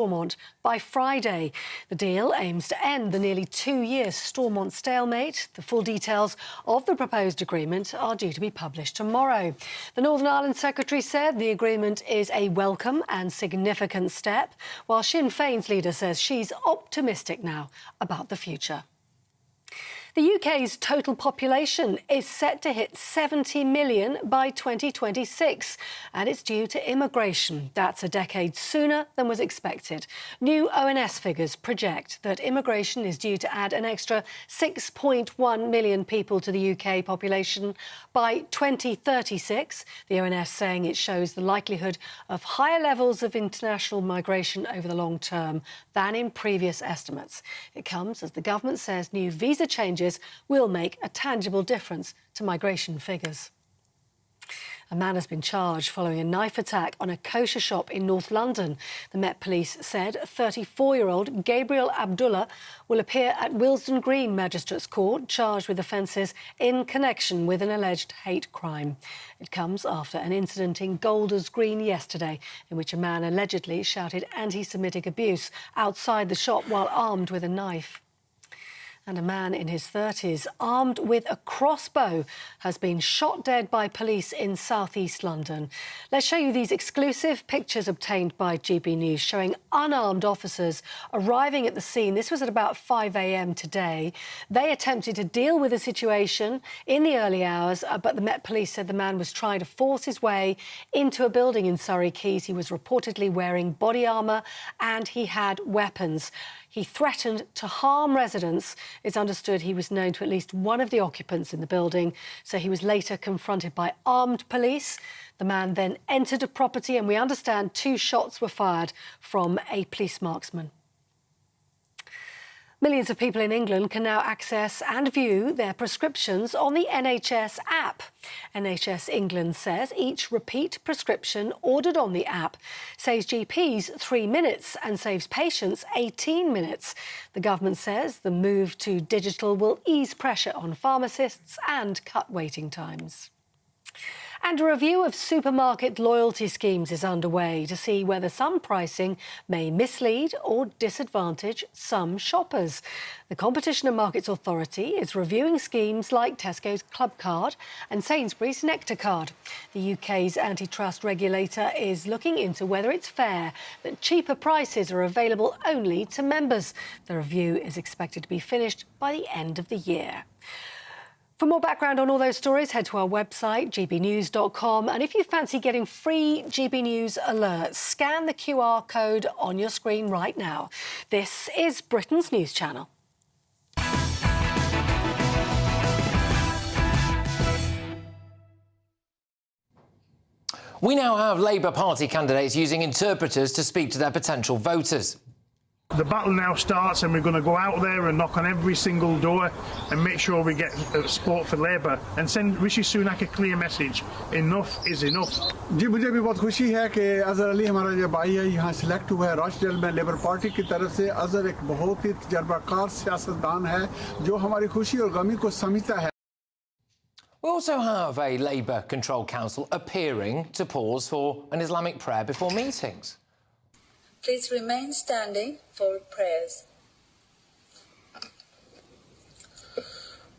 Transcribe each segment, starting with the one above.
Stormont by Friday. The deal aims to end the nearly 2-year Stormont stalemate. The full details of the proposed agreement are due to be published tomorrow. The Northern Ireland Secretary said the agreement is a welcome and significant step, while Sinn Féin's leader says she's optimistic now about the future. The UK's total population is set to hit 70 million by 2026, and it's due to immigration. That's a decade sooner than was expected. New ONS figures project that immigration is due to add an extra 6.1 million people to the UK population by 2036. The ONS saying it shows the likelihood of higher levels of international migration over the long term than in previous estimates. It comes as the government says new visa changes will make a tangible difference to migration figures. A man has been charged following a knife attack on a kosher shop in North London. The Met Police said 34-year-old Gabriel Abdullah will appear at Willesden Green Magistrates Court, charged with offences in connection with an alleged hate crime. It comes after an incident in Golders Green yesterday, in which a man allegedly shouted anti-Semitic abuse outside the shop while armed with a knife. And a man in his 30s, armed with a crossbow, has been shot dead by police in south-east London. Let's show you these exclusive pictures obtained by GBNews showing unarmed officers arriving at the scene. This was at about 5 a.m. today. They attempted to deal with the situation in the early hours, but the Met Police said the man was trying to force his way into a building in Surrey Quays. He was reportedly wearing body armour and he had weapons. He threatened to harm residents. It's understood he was known to at least one of the occupants in the building, so he was later confronted by armed police. The man then entered a property and we understand 2 shots were fired from a police marksman. Millions of people in England can now access and view their prescriptions on the NHS app. NHS England says each repeat prescription ordered on the app saves GPs 3 minutes and saves patients 18 minutes. The government says the move to digital will ease pressure on pharmacists and cut waiting times. And a review of supermarket loyalty schemes is underway to see whether some pricing may mislead or disadvantage some shoppers. The Competition and Markets Authority is reviewing schemes like Tesco's Club Card and Sainsbury's Nectar Card. The UK's antitrust regulator is looking into whether it's fair that cheaper prices are available only to members. The review is expected to be finished by the end of the year. For more background on all those stories, head to our website, gbnews.com. And if you fancy getting free GB News alerts, scan the QR code on your screen right now. This is Britain's News Channel. We now have Labour Party candidates using interpreters to speak to their potential voters. The battle now starts and we're going to go out there and knock on every single door and make sure we get support for Labour and send Rishi Sunak a clear message. Enough is enough. जी मुझे भी बहुत खुशी है कि अजहर अली हमारा जो भाई है यहाँ सिलेक्ट हुआ है राष्ट्रीय में लेबर पार्टी की तरफ से। अजहर एक बहुत ही तजर्बाकार सियासतदान है जो हमारी खुशी और गमी को समझता है। We also have a Labour-controlled council appearing to pause for an Islamic prayer before meetings. Please remain standing for prayers.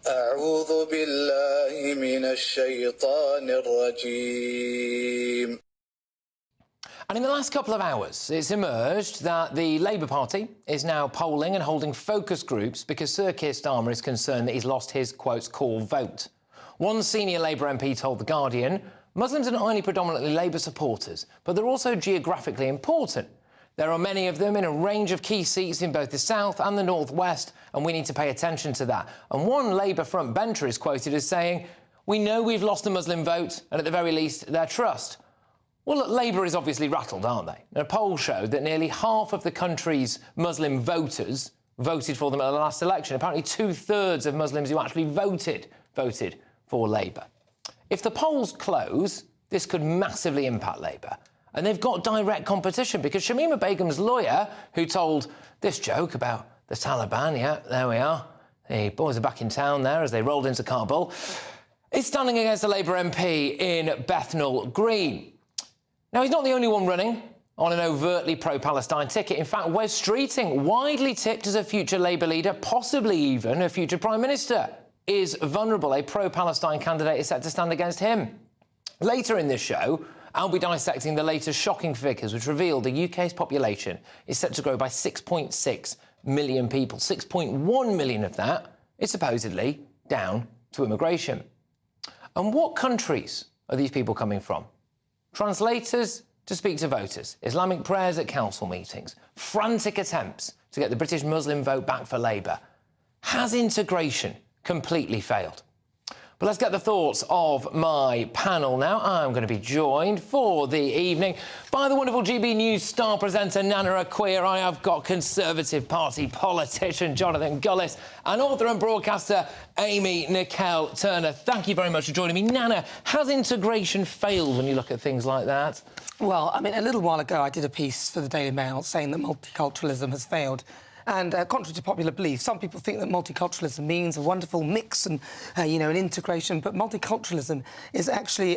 أعوذ بالله من الشيطان الرجيم. And in the last couple of hours, it's emerged that the Labour Party is now polling and holding focus groups because Sir Keir Starmer is concerned that he's lost his, quote, core vote. One senior Labour MP told The Guardian, Muslims are not only predominantly Labour supporters, but they're also geographically important. There are many of them in a range of key seats in both the south and the northwest, and we need to pay attention to that. And one Labour frontbencher is quoted as saying, we know we've lost the Muslim vote, and at the very least, their trust. Well, look, Labour is obviously rattled, aren't they? And a poll showed that nearly half of the country's Muslim voters voted for them at the last election. Apparently 2/3 of Muslims who actually voted for Labour. If the polls close, this could massively impact Labour. And they've got direct competition because Shamima Begum's lawyer, who told this joke about the Taliban, yeah, there we are, the boys are back in town there as they rolled into Kabul, is standing against a Labour MP in Bethnal Green. Now, he's not the only one running on an overtly pro-Palestine ticket. In fact, Wes Streeting, widely tipped as a future Labour leader, possibly even a future Prime Minister, is vulnerable. A pro-Palestine candidate is set to stand against him. Later in this show, I'll be dissecting the latest shocking figures which reveal the UK's population is set to grow by 6.6 million people. 6.1 million of that is supposedly down to immigration. And what countries are these people coming from? Translators to speak to voters, Islamic prayers at council meetings, frantic attempts to get the British Muslim vote back for Labour. Has integration completely failed? But let's get the thoughts of my panel now. I'm going to be joined for the evening by the wonderful GB News star presenter Nana Akua. I have got Conservative Party politician Jonathan Gullis and author and broadcaster Amy Nicole Turner. Thank you very much for joining me. Nana, has integration failed when you look at things like that? Well, I mean, a little while ago I did a piece for the Daily Mail saying that multiculturalism has failed. And contrary to popular belief, some people think that multiculturalism means a wonderful mix and, you know, an integration. But multiculturalism is actually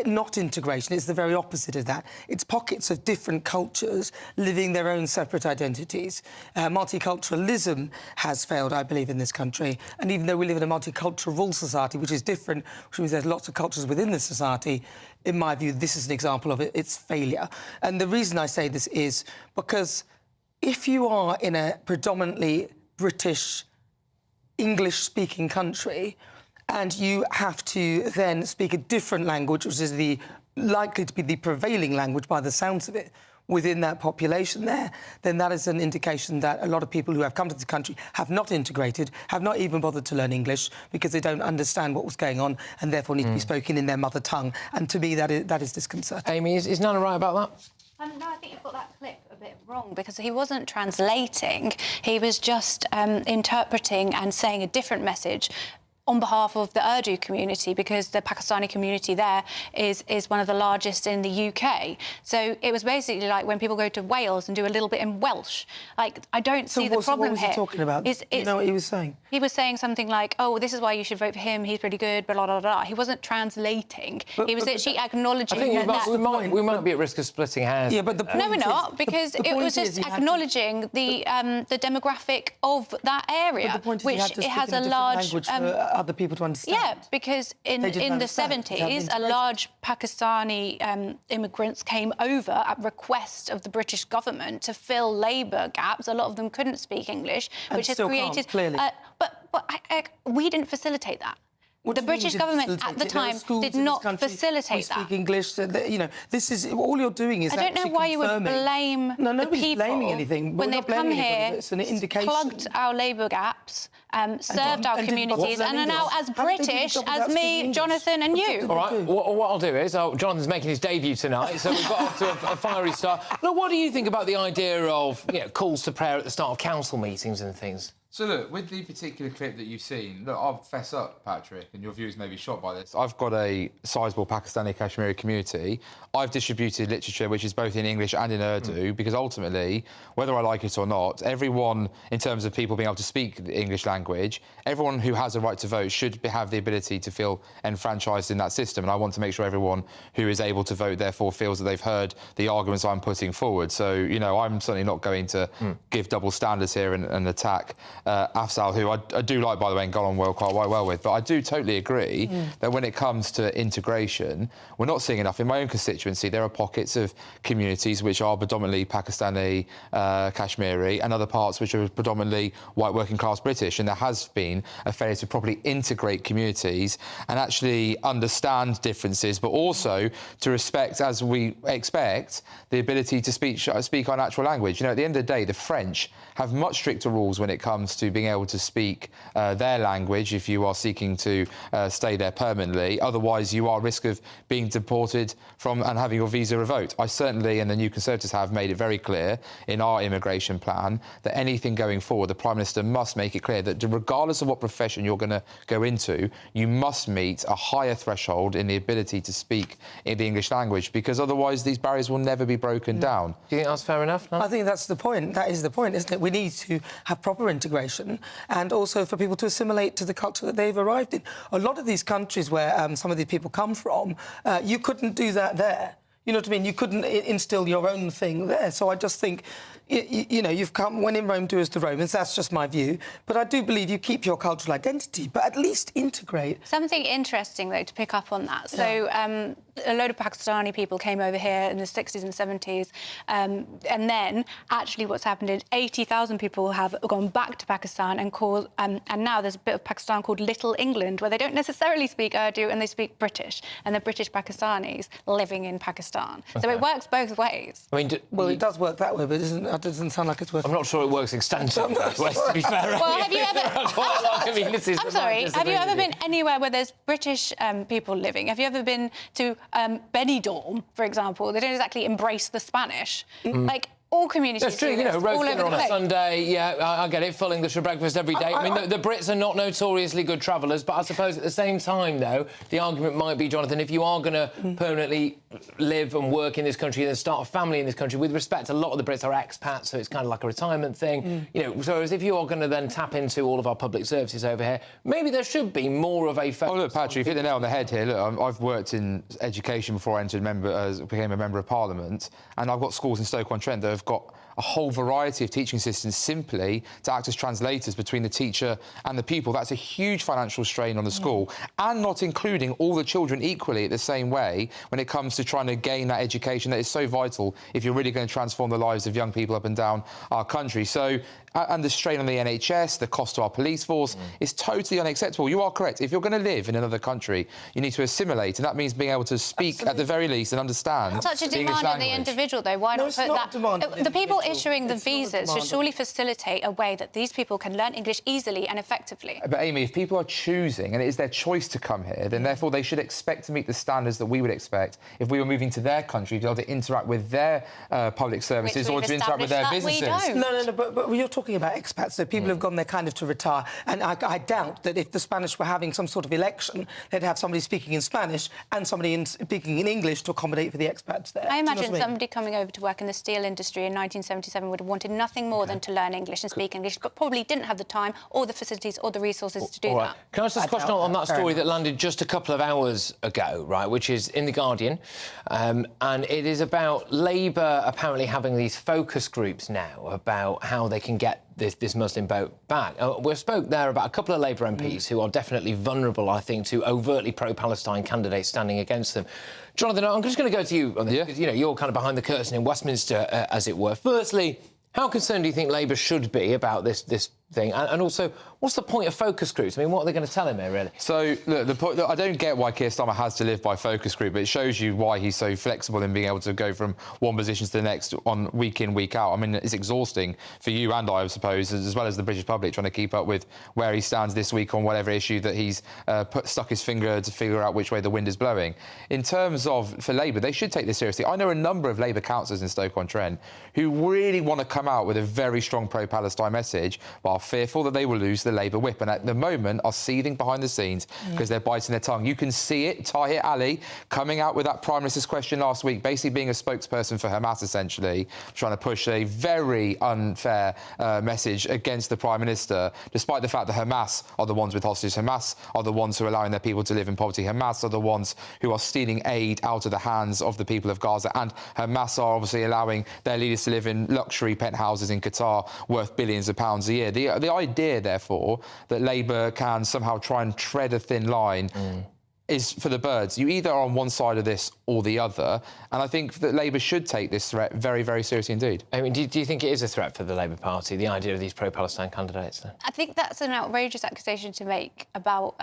not integration. It's the very opposite of that. It's pockets of different cultures living their own separate identities. Multiculturalism has failed, I believe, in this country. And even though we live in a multicultural society, which is different, which means there's lots of cultures within the society, in my view, this is an example of it. It's failure. And the reason I say this is because if you are in a predominantly British, English-speaking country and you have to then speak a different language, which is likely to be the prevailing language by the sounds of it, within that population there, then that is an indication that a lot of people who have come to the country have not integrated, have not even bothered to learn English because they don't understand what was going on and therefore need to be spoken in their mother tongue. And to me, that is disconcerting. Amy, is Nana right about that? No, I think you've got that clip a bit wrong because he wasn't translating. He was just interpreting and saying a different message on behalf of the Urdu community because the Pakistani community there is one of the largest in the UK. So it was basically like when people go to Wales and do a little bit in Welsh. Like, I don't see the problem here. So what was he talking about? Do you know what he was saying? He was saying something like, oh, this is why you should vote for him, he's pretty good, blah, blah, blah. He wasn't translating. He was actually acknowledging we might be at risk of splitting hairs. Yeah, but the point No, we're not, because it was just acknowledging the demographic of that area, which it has a large other people to understand. Yeah, because in the 70s, a large Pakistani immigrants came over at request of the British government to fill labour gaps. A lot of them couldn't speak English, which has created... Clearly. But we didn't facilitate that. The British government at the time did not facilitate that. Speak English. You know, this is all you're doing is. I don't know why you would blame the people blaming anything. when they've come here, it's an indication. Plugged our labour gaps, served our communities, and are now as British as me, Jonathan, and you. All right. What I'll do is, Jonathan's making his debut tonight, so we've got off to a fiery start. Look, what do you think about the idea of calls to prayer at the start of council meetings and things? So, look, with the particular clip that you've seen, look, I'll fess up, Patrick, and your viewers may be shocked by this. I've got a sizable Pakistani Kashmiri community. I've distributed literature which is both in English and in Urdu because ultimately, whether I like it or not, everyone, in terms of people being able to speak the English language, everyone who has a right to vote should have the ability to feel enfranchised in that system. And I want to make sure everyone who is able to vote, therefore, feels that they've heard the arguments I'm putting forward. So, you know, I'm certainly not going to give double standards here and attack Afzal, who I do like, by the way, and got on quite well with. But I do totally agree that when it comes to integration, we're not seeing enough. In my own constituency, there are pockets of communities which are predominantly Pakistani, Kashmiri, and other parts which are predominantly white working-class British. And there has been a failure to properly integrate communities and actually understand differences, but also to respect, as we expect, the ability to speak our natural language. You know, at the end of the day, the French have much stricter rules when it comes to being able to speak their language if you are seeking to stay there permanently. Otherwise, you are at risk of being deported from and having your visa revoked. I certainly, and the New Conservatives have made it very clear in our immigration plan that anything going forward, the Prime Minister must make it clear that regardless of what profession you're going to go into, you must meet a higher threshold in the ability to speak in the English language, because otherwise these barriers will never be broken down. Do you think that's fair enough? No? I think that's the point. That is the point, isn't it? We need to have proper integration and also for people to assimilate to the culture that they've arrived in. A lot of these countries where some of these people come from, you couldn't do that there. You know what I mean? You couldn't instill your own thing there. So I just think, you know, you've come, when in Rome, do as the Romans. That's just my view. But I do believe you keep your cultural identity, but at least integrate. Something interesting, though, to pick up on that. So a load of Pakistani people came over here in the 60s and 70s. And then, actually, what's happened is 80,000 people have gone back to Pakistan and called... and now there's a bit of Pakistan called Little England, where they don't necessarily speak Urdu and they speak British. And they're British Pakistanis living in Pakistan. So it works both ways. I mean, well, it does work that way, but it doesn't sound like it's working. I'm not sure it works extensively both ways, to be fair. Well, have you ever... quite a lot of communities. I'm sorry, have you ever been anywhere where there's British people living? Have you ever been to Benidorm, for example? They don't exactly embrace the Spanish. Like, all communities... That's true, you know, roast dinner on a Sunday, yeah, I get it, full English for breakfast every day. I mean, the Brits are not notoriously good travellers, but I suppose at the same time, though, the argument might be, Jonathan, if you are going to permanently live and work in this country and then start a family in this country, with respect, a lot of the Brits are expats, so it's kind of like a retirement thing. You know, so as if you are going to then tap into all of our public services over here, maybe there should be more of a focus... Oh, look, Patrick, you've hit the nail on the head here. Look, I've worked in education before I became a Member of Parliament, and I've got schools in Stoke-on-Trent that have got a whole variety of teaching assistants simply to act as translators between the teacher and the pupil. That's a huge financial strain on the school, and not including all the children equally at the same way when it comes to trying to gain that education that is so vital if you're really going to transform the lives of young people up and down our country. So, and the strain on the NHS, the cost to our police force is totally unacceptable. You are correct. If you're going to live in another country, you need to assimilate, and that means being able to speak at the very least and understand such a the English demand on the language. individual, though. Why not put that? The people issuing the visas should surely facilitate a way that these people can learn English easily and effectively. But Amy, if people are choosing, and it is their choice to come here, then therefore they should expect to meet the standards that we would expect if we were moving to their country, to be able to interact with their public services or to interact with their businesses. No, but you're talking about expats, so people have gone there kind of to retire, and I doubt that if the Spanish were having some sort of election, they'd have somebody speaking in Spanish and somebody speaking in English to accommodate for the expats there. I imagine somebody coming over to work in the steel industry in 1977 would have wanted nothing more than to learn English and speak English, but probably didn't have the time or the facilities or the resources to do that. Can I ask this question on that story that landed just a couple of hours ago, right, which is in The Guardian, and it is about Labour apparently having these focus groups now about how they can get this Muslim vote back. We spoke there about a couple of Labour MPs who are definitely vulnerable, I think, to overtly pro-Palestine candidates standing against them. Jonathan, I'm just going to go to you on this, because, you know, you're kind of behind the curtain in Westminster, as it were. Firstly, how concerned do you think Labour should be about this thing? And also, what's the point of focus groups? I mean, what are they going to tell him here, really? So, look, I don't get why Keir Starmer has to live by focus group, but it shows you why he's so flexible in being able to go from one position to the next on week in, week out. I mean, it's exhausting for you and I suppose, as well as the British public, trying to keep up with where he stands this week on whatever issue that he's stuck his finger to figure out which way the wind is blowing. In terms of, for Labour, they should take this seriously. I know a number of Labour councillors in Stoke-on-Trent who really want to come out with a very strong pro-Palestine message, but are fearful that they will lose the Labour whip, and at the moment are seething behind the scenes because they're biting their tongue. You can see it, Tahir Ali coming out with that Prime Minister's question last week, basically being a spokesperson for Hamas, essentially, trying to push a very unfair message against the Prime Minister, despite the fact that Hamas are the ones with hostages. Hamas are the ones who are allowing their people to live in poverty. Hamas are the ones who are stealing aid out of the hands of the people of Gaza, and Hamas are obviously allowing their leaders to live in luxury penthouses in Qatar worth billions of pounds a year. The idea, therefore, that Labour can somehow try and tread a thin line is for the birds. You either are on one side of this or the other, and I think that Labour should take this threat very, very seriously indeed. I mean, do you think it is a threat for the Labour Party, the idea of these pro-Palestine candidates, then? I think that's an outrageous accusation to make about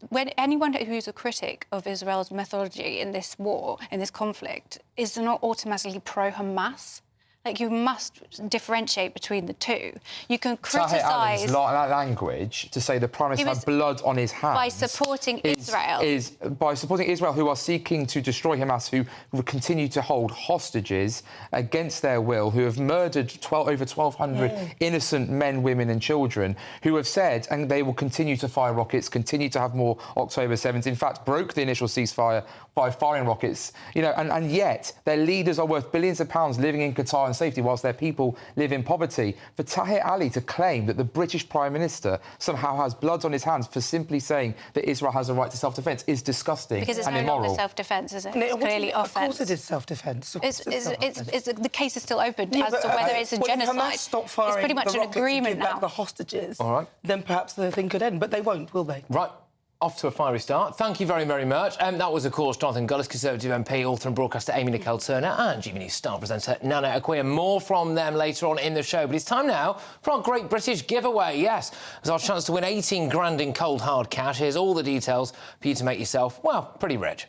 when anyone who's a critic of Israel's methodology in this war, in this conflict, is not automatically pro-Hamas. Like, you must differentiate between the two. You can criticise... that language to say the Prime Minister had blood on his hands... By supporting Israel. By supporting Israel, who are seeking to destroy Hamas, who will continue to hold hostages against their will, who have murdered over 1,200 innocent men, women and children, who have said, and they will continue to fire rockets, continue to have more October 7th, in fact, broke the initial ceasefire by firing rockets, you know, and yet their leaders are worth billions of pounds living in Qatar and and safety whilst their people live in poverty. For Tahir Ali to claim that the British Prime Minister somehow has blood on his hands for simply saying that Israel has a right to self-defence is disgusting and immoral. Because it's no longer self-defence, is it? It's clearly offence. Of course it is self-defence. The case is still open as to whether it's a genocide. If Hamas stop firing it's pretty much the an rockets agreement and give now. back the hostages, all right, then perhaps the thing could end. But they won't, will they? Right. Off to a fiery start. Thank you very, very much. That was, of course, Jonathan Gullis, Conservative MP, author and broadcaster Amy Nicole Turner and GB News star presenter Nana Akua. More from them later on in the show. But it's time now for our Great British Giveaway. Yes, it's our chance to win 18 grand in cold, hard cash. Here's all the details for you to make yourself, well, pretty rich.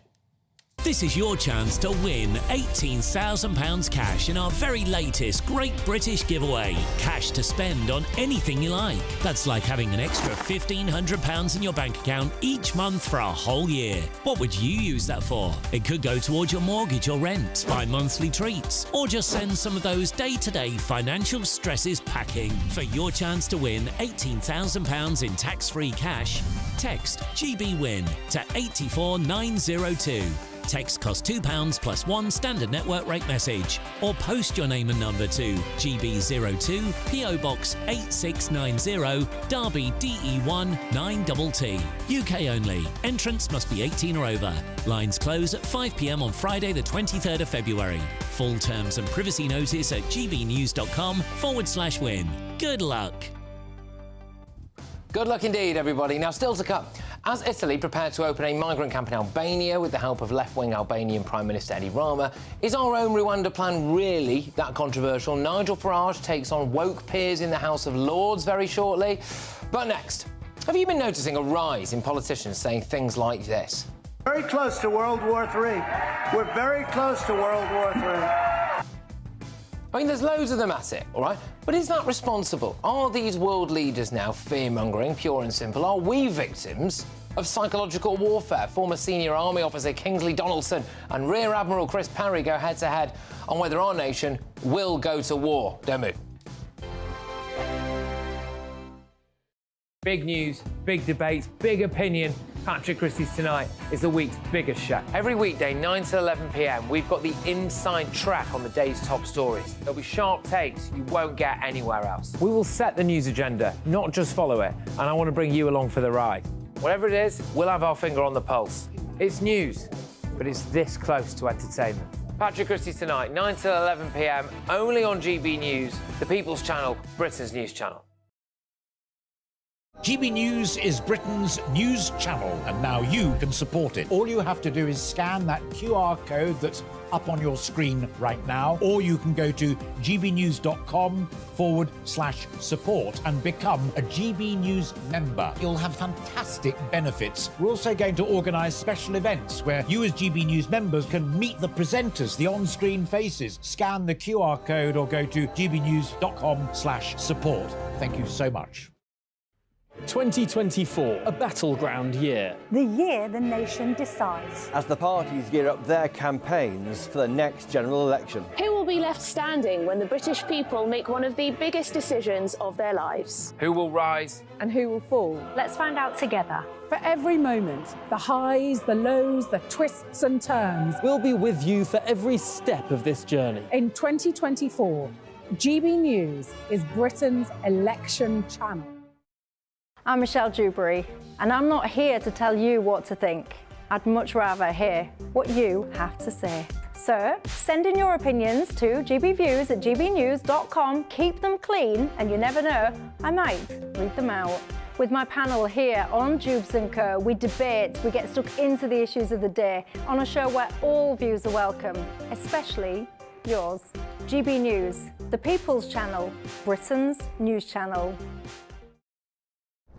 This is your chance to win £18,000 cash in our very latest Great British Giveaway. Cash to spend on anything you like. That's like having an extra £1,500 in your bank account each month for a whole year. What would you use that for? It could go towards your mortgage or rent, buy monthly treats, or just send some of those day-to-day financial stresses packing. For your chance to win £18,000 in tax-free cash, text GBWIN to 84902. Text costs £2 plus one standard network rate message, or post your name and number to GB02 PO Box 8690 Derby DE1 9TT. UK only. Entrants must be 18 or over. Lines close at 5 p.m. on Friday the 23rd of February. Full terms and privacy notice at gbnews.com/win. Good luck. Good luck indeed, everybody. Now, still to come. As Italy prepared to open a migrant camp in Albania with the help of left-wing Albanian Prime Minister Edi Rama, is our own Rwanda plan really that controversial? Nigel Farage takes on woke peers in the House of Lords very shortly. But next, have you been noticing a rise in politicians saying things like this? Very close to World War III. We're very close to World War III. I mean, there's loads of them at it, all right? But is that responsible? Are these world leaders now fear-mongering, pure and simple? Are we victims of psychological warfare? Former senior army officer Kingsley Donaldson and Rear Admiral Chris Parry go head-to-head on whether our nation will go to war. Don't move. Big news, big debates, big opinion. Patrick Christys Tonight is the week's biggest show. Every weekday, 9 to 11 p.m, we've got the inside track on the day's top stories. There'll be sharp takes you won't get anywhere else. We will set the news agenda, not just follow it, and I want to bring you along for the ride. Whatever it is, we'll have our finger on the pulse. It's news, but it's this close to entertainment. Patrick Christys Tonight, 9 to 11 p.m, only on GB News, the People's Channel, Britain's news channel. GB News is Britain's news channel, and now you can support it. All you have to do is scan that QR code that's up on your screen right now, or you can go to gbnews.com/support and become a GB News member. You'll have fantastic benefits. We're also going to organise special events where you as GB News members can meet the presenters, the on-screen faces. Scan the QR code or go to gbnews.com/support. Thank you so much. 2024, a battleground year. The year the nation decides. As the parties gear up their campaigns for the next general election. Who will be left standing when the British people make one of the biggest decisions of their lives? Who will rise? And who will fall? Let's find out together. For every moment, the highs, the lows, the twists and turns. We'll be with you for every step of this journey. In 2024, GB News is Britain's election channel. I'm Michelle Dewberry, and I'm not here to tell you what to think. I'd much rather hear what you have to say. So, send in your opinions to gbviews@gbnews.com. Keep them clean, and you never know, I might read them out. With my panel here on Jubes & Co, we debate, we get stuck into the issues of the day on a show where all views are welcome, especially yours. GB News, the People's Channel, Britain's news channel.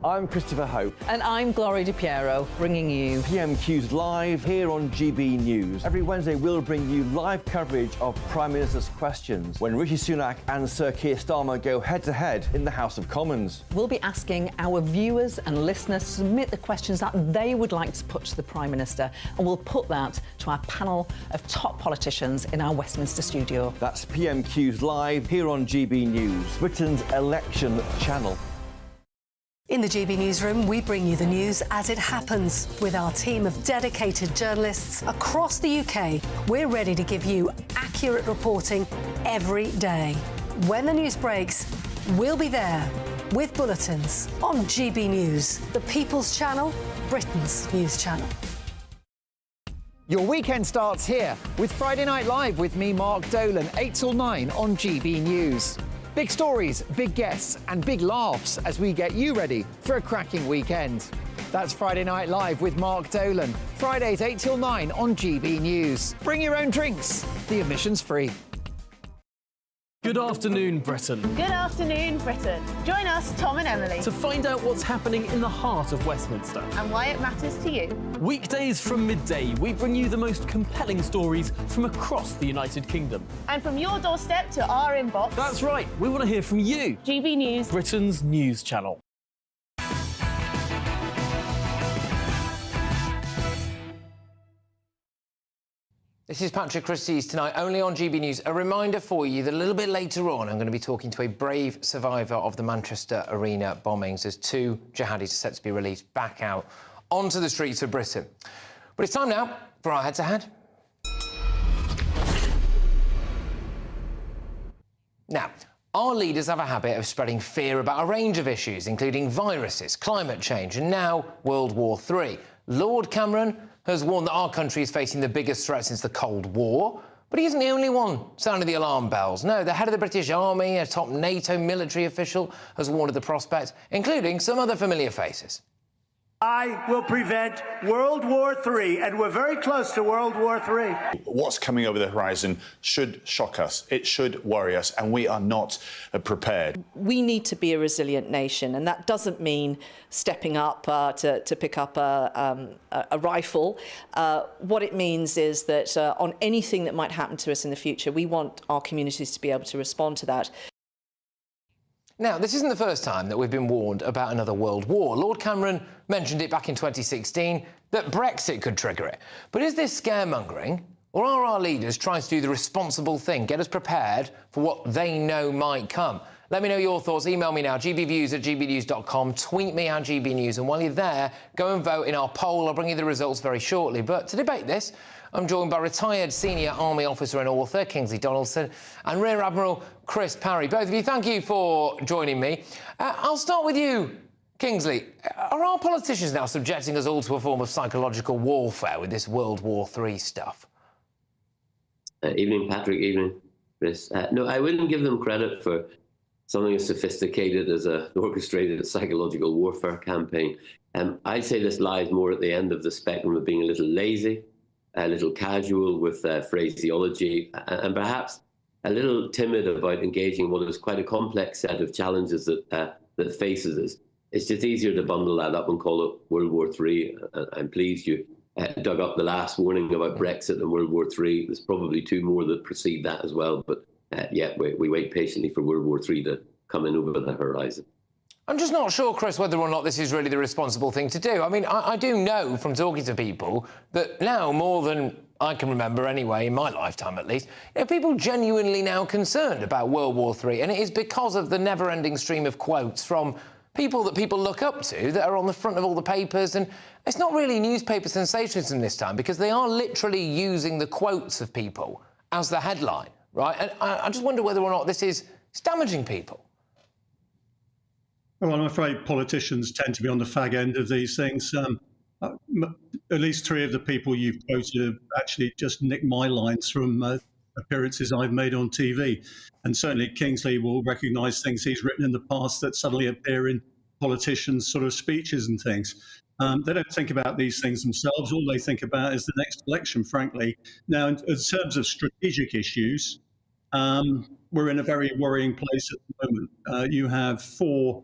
I'm Christopher Hope. And I'm Gloria Di Piero, bringing you PMQ's live here on GB News. Every Wednesday, we'll bring you live coverage of Prime Minister's questions when Rishi Sunak and Sir Keir Starmer go head-to-head in the House of Commons. We'll be asking our viewers and listeners to submit the questions that they would like to put to the Prime Minister, and we'll put that to our panel of top politicians in our Westminster studio. That's PMQ's live here on GB News, Britain's election channel. In the GB Newsroom, we bring you the news as it happens. With our team of dedicated journalists across the UK, we're ready to give you accurate reporting every day. When the news breaks, we'll be there with bulletins on GB News, the People's Channel, Britain's news channel. Your weekend starts here with Friday Night Live with me, Mark Dolan, 8 till 9 on GB News. Big stories, big guests and big laughs as we get you ready for a cracking weekend. That's Friday Night Live with Mark Dolan. Fridays 8 till 9 on GB News. Bring your own drinks. The admission's free. Good afternoon, Britain. Good afternoon, Britain. Join us, Tom and Emily, To find out what's happening in the heart of Westminster. and why it matters to you. Weekdays from midday, we bring you the most compelling stories from across the United Kingdom. And from your doorstep to our inbox. That's right, we want to hear from you. GB News, Britain's news channel. This is Patrick Christys tonight, only on GB News. A reminder for you that a little bit later on, I'm going to be talking to a brave survivor of the Manchester Arena bombings as 2 jihadis are set to be released back out onto the streets of Britain. But it's time now for our head-to-head. Now, our leaders have a habit of spreading fear about a range of issues, including viruses, climate change and now World War III. Lord Cameron has warned that our country is facing the biggest threat since the Cold War. But he isn't the only one sounding the alarm bells. No, the head of the British Army, a top NATO military official, has warned of the prospect, including some other familiar faces. I will prevent World War III, and we're very close to World War III. What's coming over the horizon should shock us. It should worry us, and we are not prepared. We need to be a resilient nation, and that doesn't mean stepping up to pick up a rifle. What it means is that on anything that might happen to us in the future, we want our communities to be able to respond to that. Now, this isn't the first time that we've been warned about another world war. Lord Cameron mentioned it back in 2016, that Brexit could trigger it. But is this scaremongering, or are our leaders trying to do the responsible thing, get us prepared for what they know might come? Let me know your thoughts. Email me now, gbviews@gbnews.com, tweet me at GBNews, and while you're there, go and vote in our poll. I'll bring you the results very shortly. But to debate this, I'm joined by retired senior army officer and author Kingsley Donaldson and Rear Admiral Chris Parry. Both of you, thank you for joining me. I'll start with you, Kingsley. Are our politicians now subjecting us all to a form of psychological warfare with this World War III stuff? Evening, Patrick. Evening, Chris. No, I wouldn't give them credit for something as sophisticated as an orchestrated psychological warfare campaign. I'd say this lies more at the end of the spectrum of being a little lazy, a little casual with phraseology, and perhaps a little timid about engaging what is quite a complex set of challenges that faces us. It's just easier to bundle that up and call it World War III. I'm pleased you dug up the last warning about Brexit and World War III. There's probably 2 more that precede that as well, but yeah, we wait patiently for World War III to come in over the horizon. I'm just not sure, Chris, whether or not this is really the responsible thing to do. I mean, I do know from talking to people that now, more than I can remember anyway, in my lifetime at least, people genuinely now concerned about World War III, and it is because of the never-ending stream of quotes from people that people look up to that are on the front of all the papers. And it's not really newspaper sensationalism this time, because they are literally using the quotes of people as the headline, right? And I just wonder whether or not this is damaging people. Well, I'm afraid politicians tend to be on the fag end of these things. At least 3 of the people you've quoted have actually just nicked my lines from appearances I've made on TV. And certainly Kingsley will recognise things he's written in the past that suddenly appear in politicians' sort of speeches and things. They don't think about these things themselves. All they think about is the next election, frankly. Now, in terms of strategic issues, we're in a very worrying place at the moment. You have 4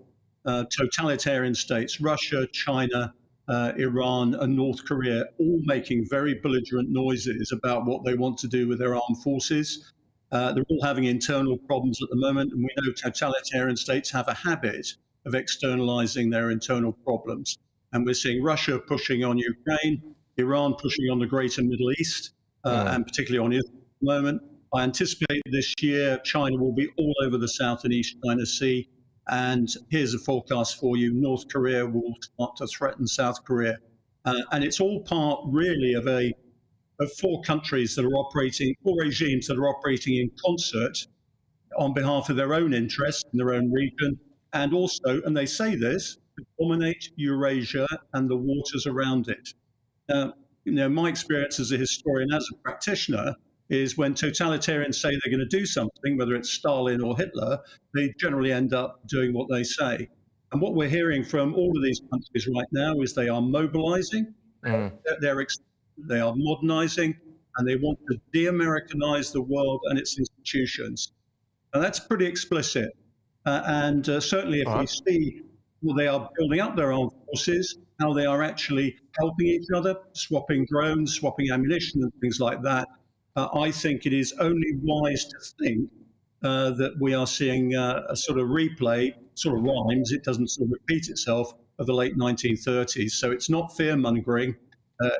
totalitarian states, Russia, China, Iran and North Korea, all making very belligerent noises about what they want to do with their armed forces. They're all having internal problems at the moment, and we know totalitarian states have a habit of externalizing their internal problems. And we're seeing Russia pushing on Ukraine, Iran pushing on the greater Middle East, and particularly on Israel at the moment. I anticipate this year China will be all over the South and East China Sea. And here's a forecast for you. North Korea will start to threaten South Korea. And it's all part, really, of four countries that are operating, four regimes that are operating in concert on behalf of their own interests in their own region, and also, and they say this, to dominate Eurasia and the waters around it. My experience as a historian, as a practitioner, is when totalitarians say they're going to do something, whether it's Stalin or Hitler, they generally end up doing what they say. And what we're hearing from all of these countries right now is they are mobilizing, they are modernizing, and they want to de-Americanize the world and its institutions. And that's pretty explicit. And certainly if we see how they are building up their armed forces, how they are actually helping each other, swapping drones, swapping ammunition and things like that, I think it is only wise to think that we are seeing a sort of replay, sort of rhymes, it doesn't sort of repeat itself, of the late 1930s. So it's not fear-mongering.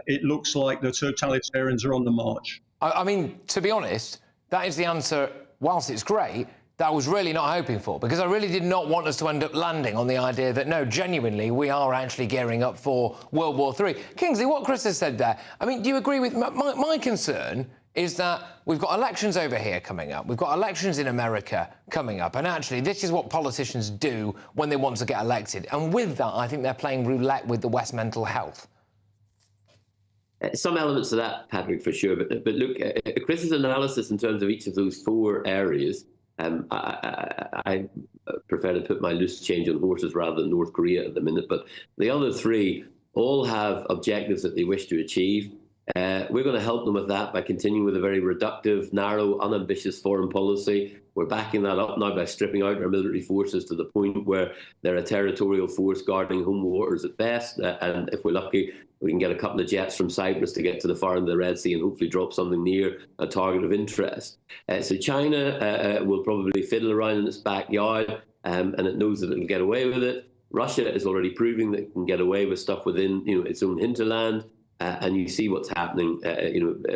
It looks like the totalitarians are on the march. I mean, to be honest, that is the answer, whilst it's great, that I was really not hoping for, because I really did not want us to end up landing on the idea that, no, genuinely, we are actually gearing up for World War III. Kingsley, what Chris has said there, I mean, do you agree with... My concern is that we've got elections over here coming up. We've got elections in America coming up. And actually, this is what politicians do when they want to get elected. And with that, I think they're playing roulette with the West's mental health. Some elements of that, Patrick, for sure. But look, Chris's analysis in terms of each of those four areas, I prefer to put my loose change on horses rather than North Korea at the minute. But the other three all have objectives that they wish to achieve. We're going to help them with that by continuing with a very reductive, narrow, unambitious foreign policy. We're backing that up now by stripping out our military forces to the point where they're a territorial force guarding home waters at best. And if we're lucky, we can get a couple of jets from Cyprus to get to the far end of the Red Sea and hopefully drop something near a target of interest. So China will probably fiddle around in its backyard, and it knows that it'll get away with it. Russia is already proving that it can get away with stuff within its own hinterland. And you see what's happening,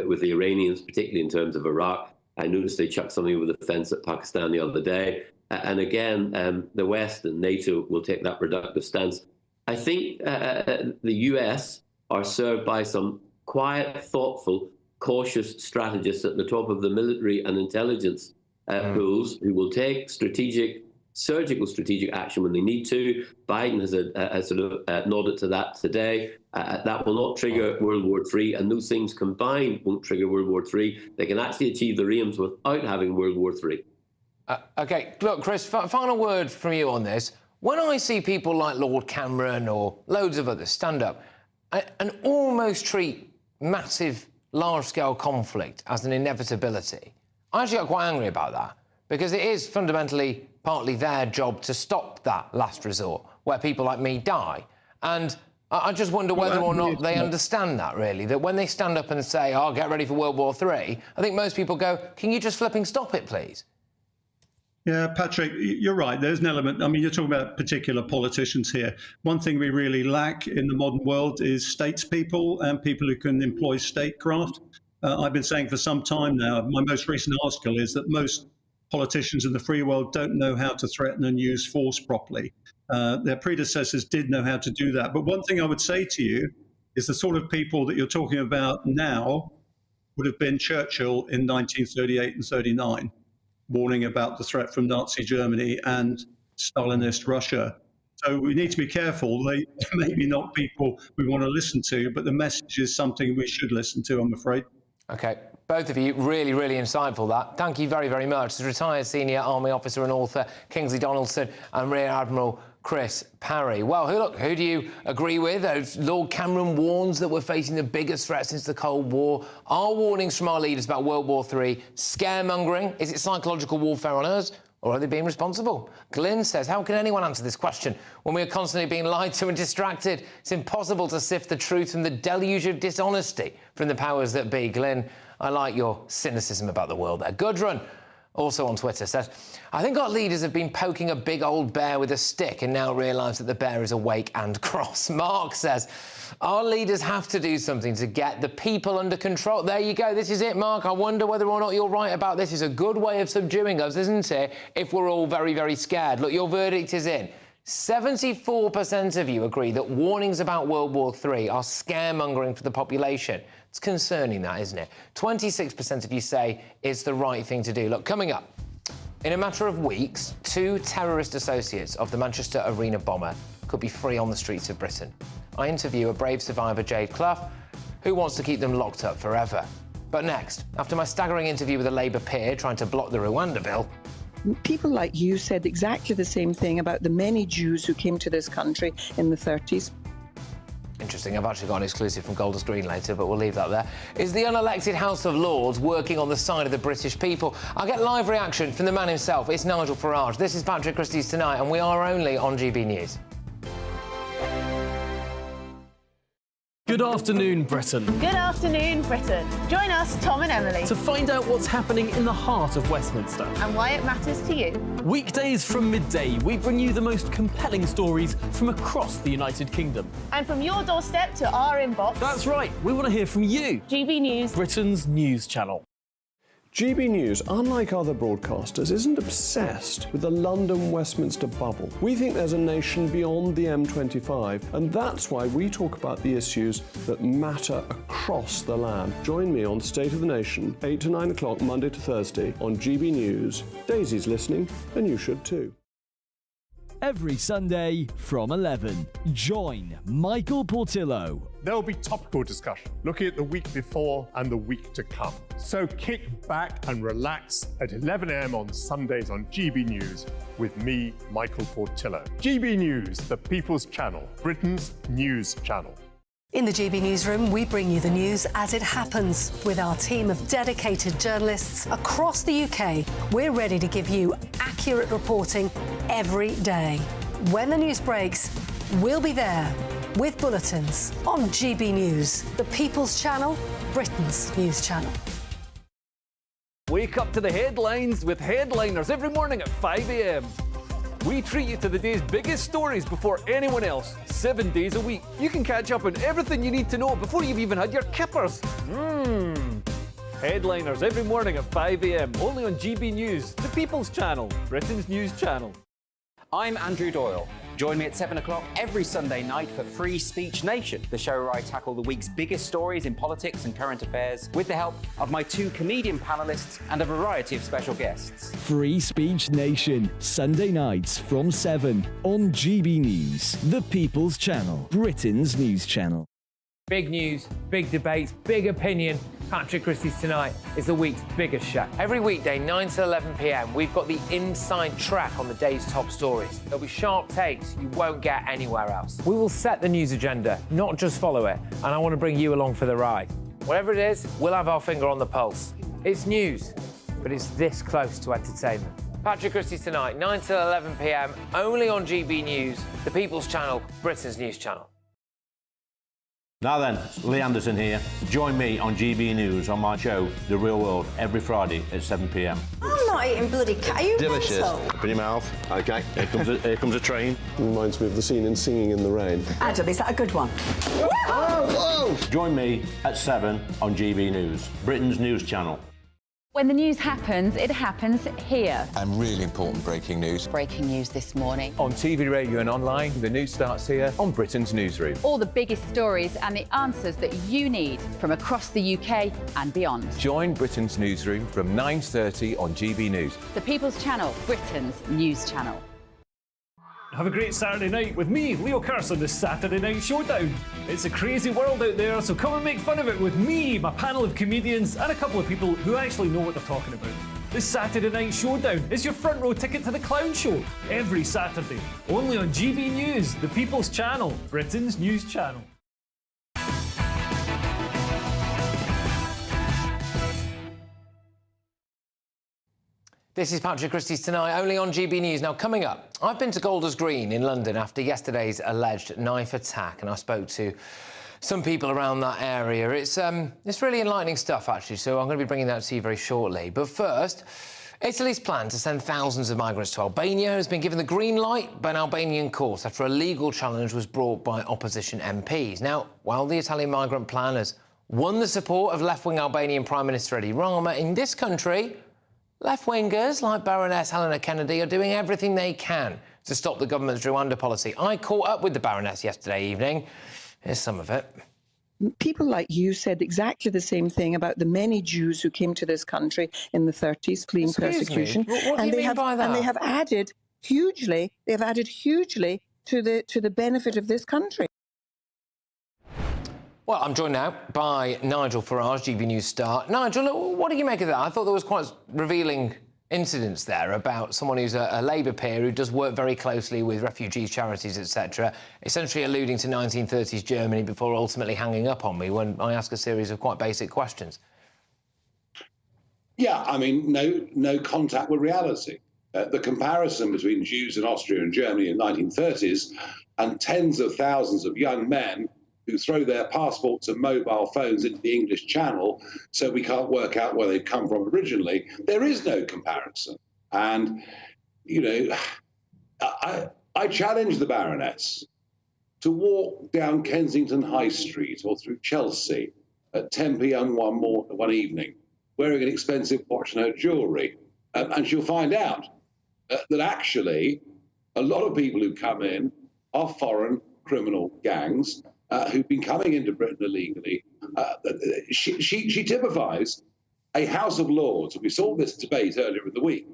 with the Iranians, particularly in terms of Iraq. I noticed they chucked something over the fence at Pakistan the other day. And again, the West and NATO will take that reductive stance. I think the US are served by some quiet, thoughtful, cautious strategists at the top of the military and intelligence pools who will take surgical strategic action when they need to. Biden has sort of nodded to that today. That will not trigger World War III, and those things combined won't trigger World War III. They can actually achieve their aims without having World War III. OK, look, Chris, final word from you on this. When I see people like Lord Cameron or loads of others stand up and almost treat massive, large-scale conflict as an inevitability, I actually got quite angry about that, because it is fundamentally partly their job to stop that last resort, where people like me die. And I just wonder whether or not they understand that, really, that when they stand up and say, oh, get ready for World War III, I think most people go, can you just flipping stop it, please? Yeah, Patrick, you're right. There's an element. I mean, you're talking about particular politicians here. One thing we really lack in the modern world is statespeople and people who can employ statecraft. I've been saying for some time now, my most recent article is that most politicians in the free world don't know how to threaten and use force properly. Their predecessors did know how to do that. But one thing I would say to you is the sort of people that you're talking about now would have been Churchill in 1938 and 39, warning about the threat from Nazi Germany and Stalinist Russia. So we need to be careful. They maybe not people we want to listen to, but the message is something we should listen to, I'm afraid. OK, both of you, really, really insightful, that. Thank you very, very much. The retired senior army officer and author Kingsley Donaldson and Rear Admiral Chris Parry. Well, who do you agree with? Lord Cameron warns that we're facing the biggest threat since the Cold War. Are warnings from our leaders about World War III scaremongering? Is it psychological warfare on us? Or are they being responsible? Glyn says, how can anyone answer this question when we are constantly being lied to and distracted? It's impossible to sift the truth from the deluge of dishonesty from the powers that be. Glyn, I like your cynicism about the world there. Gudrun, Also on Twitter, says, I think our leaders have been poking a big old bear with a stick and now realise that the bear is awake and cross. Mark says, our leaders have to do something to get the people under control. There you go. This is it, Mark. I wonder whether or not you're right about this. It's a good way of subduing us, isn't it, if we're all very, very scared. Look, your verdict is in. 74% of you agree that warnings about World War III are scaremongering for the population. It's concerning, that, isn't it? 26% of you say it's the right thing to do. Look, coming up, in a matter of weeks, 2 terrorist associates of the Manchester Arena bomber could be free on the streets of Britain. I interview a brave survivor, Jade Clough, who wants to keep them locked up forever. But next, after my staggering interview with a Labour peer trying to block the Rwanda bill, people like you said exactly the same thing about the many Jews who came to this country in the 30s. Interesting, I've actually got an exclusive from Golders Green later, but we'll leave that there. Is the unelected House of Lords working on the side of the British people? I'll get live reaction from the man himself. It's Nigel Farage. This is Patrick Christys Tonight, and we are only on GB News. Good afternoon, Britain. Good afternoon, Britain. Join us, Tom and Emily, To find out what's happening in the heart of Westminster. and why it matters to you. Weekdays from midday, we bring you the most compelling stories from across the United Kingdom. And from your doorstep to our inbox. That's right, we want to hear from you. GB News, Britain's news channel. GB News, unlike other broadcasters, isn't obsessed with the London-Westminster bubble. We think there's a nation beyond the M25, and that's why we talk about the issues that matter across the land. Join me on State of the Nation, 8 to 9 o'clock, Monday to Thursday, on GB News. Daisy's listening, and you should too. Every Sunday from 11. Join Michael Portillo. There will be topical discussion, looking at the week before and the week to come. So kick back and relax at 11 a.m. on Sundays on GB News with me, Michael Portillo. GB News, the People's Channel, Britain's news channel. In the GB Newsroom, we bring you the news as it happens. With our team of dedicated journalists across the UK, we're ready to give you accurate reporting every day. When the news breaks, we'll be there with bulletins on GB News, the People's Channel, Britain's news channel. Wake up to the headlines with Headliners every morning at 5 a.m. We treat you to the day's biggest stories before anyone else, 7 days a week. You can catch up on everything you need to know before you've even had your kippers. Headliners every morning at 5 a.m, only on GB News, the People's Channel, Britain's news channel. I'm Andrew Doyle. Join me at 7 o'clock every Sunday night for Free Speech Nation, the show where I tackle the week's biggest stories in politics and current affairs with the help of my 2 comedian panellists and a variety of special guests. Free Speech Nation, Sunday nights from 7 on GB News, the People's Channel, Britain's news channel. Big news, big debates, big opinion. Patrick Christys Tonight is the week's biggest show. Every weekday, 9 to 11 p.m, we've got the inside track on the day's top stories. There'll be sharp takes you won't get anywhere else. We will set the news agenda, not just follow it, and I want to bring you along for the ride. Whatever it is, we'll have our finger on the pulse. It's news, but it's this close to entertainment. Patrick Christys Tonight, 9 to 11 p.m, only on GB News, the People's Channel, Britain's news channel. Now then, Lee Anderson here. Join me on GB News on my show, The Real World, every Friday at 7 p.m. I'm not eating bloody cat. Are you Delicious. mental? Open your mouth. OK, here comes a train. Reminds me of the scene in Singing in the Rain. Adam, is that a good one? Whoa! Join me at 7 on GB News, Britain's news channel. When the news happens, it happens here. And really important breaking news. Breaking news this morning. On TV, radio and online, the news starts here on Britain's Newsroom. All the biggest stories and the answers that you need from across the UK and beyond. Join Britain's Newsroom from 9:30 on GB News. The People's Channel, Britain's news channel. Have a great Saturday night with me, Leo Curse, on the Saturday Night Showdown. It's a crazy world out there, so come and make fun of it with me, my panel of comedians, and a couple of people who actually know what they're talking about. The Saturday Night Showdown is your front row ticket to the clown show every Saturday, only on GB News, the People's Channel, Britain's news channel. This is Patrick Christys Tonight, only on GB News. Now, coming up, I've been to Golders Green in London after yesterday's alleged knife attack, and I spoke to some people around that area. It's really enlightening stuff, actually, so I'm going to be bringing that to you very shortly. But first, Italy's plan to send thousands of migrants to Albania has been given the green light by an Albanian court after a legal challenge was brought by opposition MPs. Now, while the Italian migrant plan has won the support of left-wing Albanian Prime Minister Edi Rama, in this country, left-wingers like Baroness Helena Kennedy are doing everything they can to stop the government's Rwanda policy. I caught up with the Baroness yesterday evening. Here's some of it. People like you said exactly the same thing about the many Jews who came to this country in the 30s fleeing persecution. What do you mean by that? And they have added hugely. They've added hugely to the benefit of this country. Well, I'm joined now by Nigel Farage, GB News star. Nigel, what do you make of that? I thought there was quite revealing incidents there about someone who's a Labour peer who does work very closely with refugees, charities, etc., essentially alluding to 1930s Germany before ultimately hanging up on me when I ask a series of quite basic questions. Yeah, I mean, no contact with reality. The comparison between Jews in Austria and Germany in the 1930s and tens of thousands of young men who throw their passports and mobile phones into the English Channel so we can't work out where they've come from originally, there is no comparison. And, you know, I challenge the Baroness to walk down Kensington High Street or through Chelsea at 10 p.m. one evening, wearing an expensive watch and her jewellery, and she'll find out that actually a lot of people who come in are foreign criminal gangs who've been coming into Britain illegally. She typifies a House of Lords, and we saw this debate earlier in the week,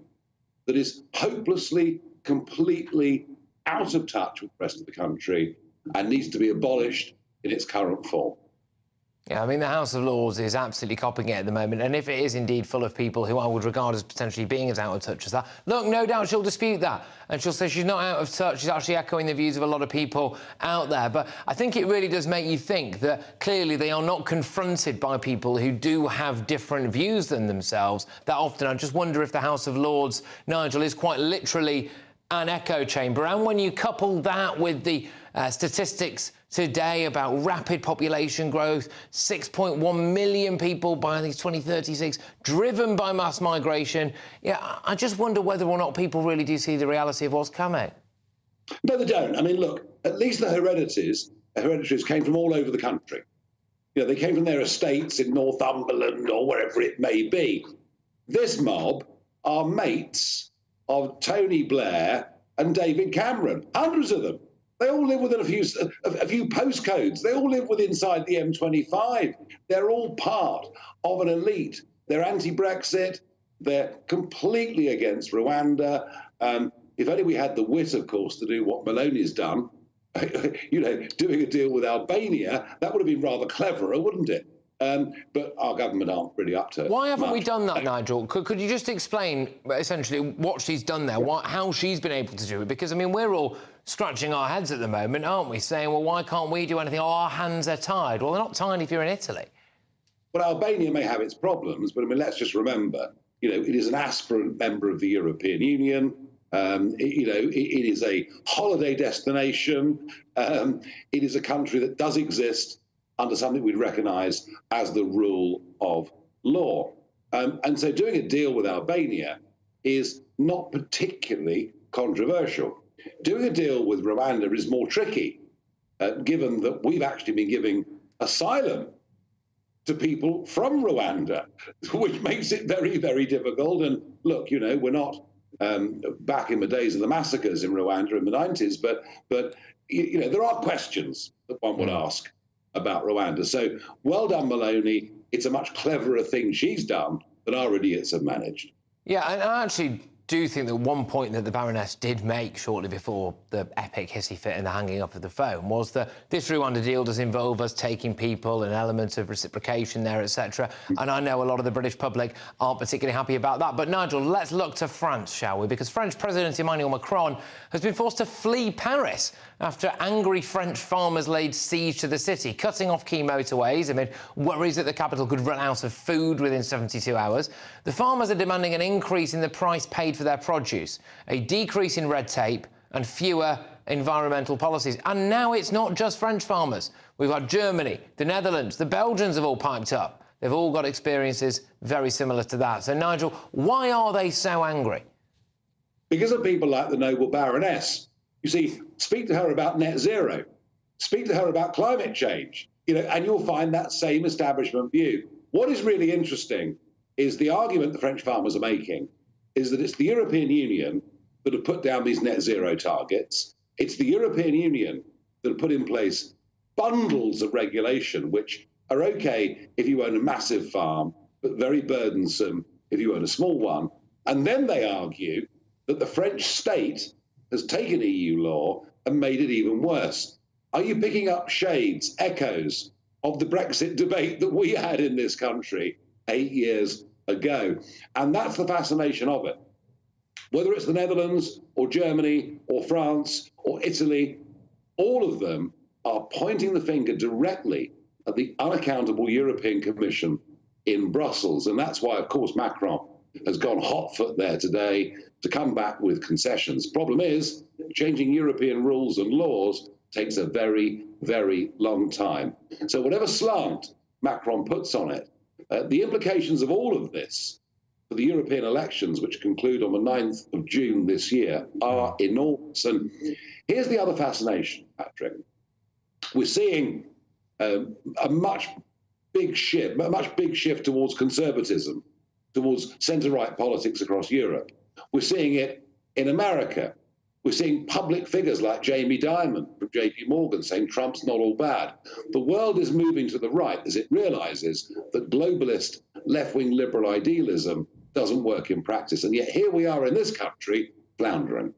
that is hopelessly, completely out of touch with the rest of the country and needs to be abolished in its current form. Yeah, I mean, the House of Lords is absolutely copying it at the moment, and if it is indeed full of people who I would regard as potentially being as out of touch as that, look, no doubt she'll dispute that, and she'll say she's not out of touch, she's actually echoing the views of a lot of people out there. But I think it really does make you think that clearly they are not confronted by people who do have different views than themselves that often. I just wonder if the House of Lords, Nigel, is quite literally an echo chamber. And when you couple that with the statistics today about rapid population growth, 6.1 million people by 2036, driven by mass migration, yeah, I just wonder whether or not people really do see the reality of what's coming. No, they don't. I mean, look, at least the hereditaries came from all over the country. You know, they came from their estates in Northumberland or wherever it may be. This mob are mates of Tony Blair and David Cameron, hundreds of them. They all live within a few postcodes. They all live inside the M25. They're all part of an elite. They're anti-Brexit. They're completely against Rwanda. If only we had the wit, of course, to do what Maloney's done, you know, doing a deal with Albania, that would have been rather cleverer, wouldn't it? But our government aren't really up to it. Why haven't we done that, Nigel? Could you just explain, essentially, what she's done there, how she's been able to do it? Because, I mean, we're all scratching our heads at the moment, aren't we, saying, well, why can't we do anything? Oh, our hands are tied. Well, they're not tied if you're in Italy. Well, Albania may have its problems, but, I mean, let's just remember, you know, it is an aspirant member of the European Union. You know, it is a holiday destination. It is a country that does exist under something we'd recognise as the rule of law. And so doing a deal with Albania is not particularly controversial. Doing a deal with Rwanda is more tricky, given that we've actually been giving asylum to people from Rwanda, which makes it very, very difficult. And look, you know, we're not back in the days of the massacres in Rwanda in the 90s, but you know, there are questions that one would ask about Rwanda. So well done, Maloney. It's a much cleverer thing she's done than our idiots have managed. Yeah, and I actually do think that one point that the Baroness did make shortly before the epic hissy fit and the hanging up of the phone was that this Rwanda deal does involve us taking people, an element of reciprocation there, etc. And I know a lot of the British public aren't particularly happy about that. But, Nigel, let's look to France, shall we? Because French President Emmanuel Macron has been forced to flee Paris after angry French farmers laid siege to the city, cutting off key motorways amid worries that the capital could run out of food within 72 hours. The farmers are demanding an increase in the price paid for their produce, a decrease in red tape and fewer environmental policies. And now it's not just French farmers. We've got Germany, the Netherlands, the Belgians have all piped up. They've all got experiences very similar to that. So, Nigel, why are they so angry? Because of people like the noble Baroness. You see, speak to her about net zero, speak to her about climate change, and you'll find that same establishment view. What is really interesting is the argument the French farmers are making is that it's the European Union that have put down these net zero targets. It's the European Union that have put in place bundles of regulation, which are okay if you own a massive farm, but very burdensome if you own a small one. And then they argue that the French state has taken EU law and made it even worse. Are you picking up shades, echoes of the Brexit debate that we had in this country 8 years ago? And that's the fascination of it. Whether it's the Netherlands or Germany or France or Italy, all of them are pointing the finger directly at the unaccountable European Commission in Brussels. And that's why, of course, Macron has gone hot foot there today to come back with concessions. Problem is, changing European rules and laws takes a very, very long time. So whatever slant Macron puts on it, the implications of all of this for the European elections, which conclude on the 9th of June this year, are enormous. And here's the other fascination, Patrick. We're seeing a much big shift towards conservatism, towards centre-right politics across Europe. We're seeing it in America. We're seeing public figures like Jamie Dimon from JP Morgan saying Trump's not all bad. The world is moving to the right as it realizes that globalist left-wing liberal idealism doesn't work in practice. And yet here we are in this country floundering.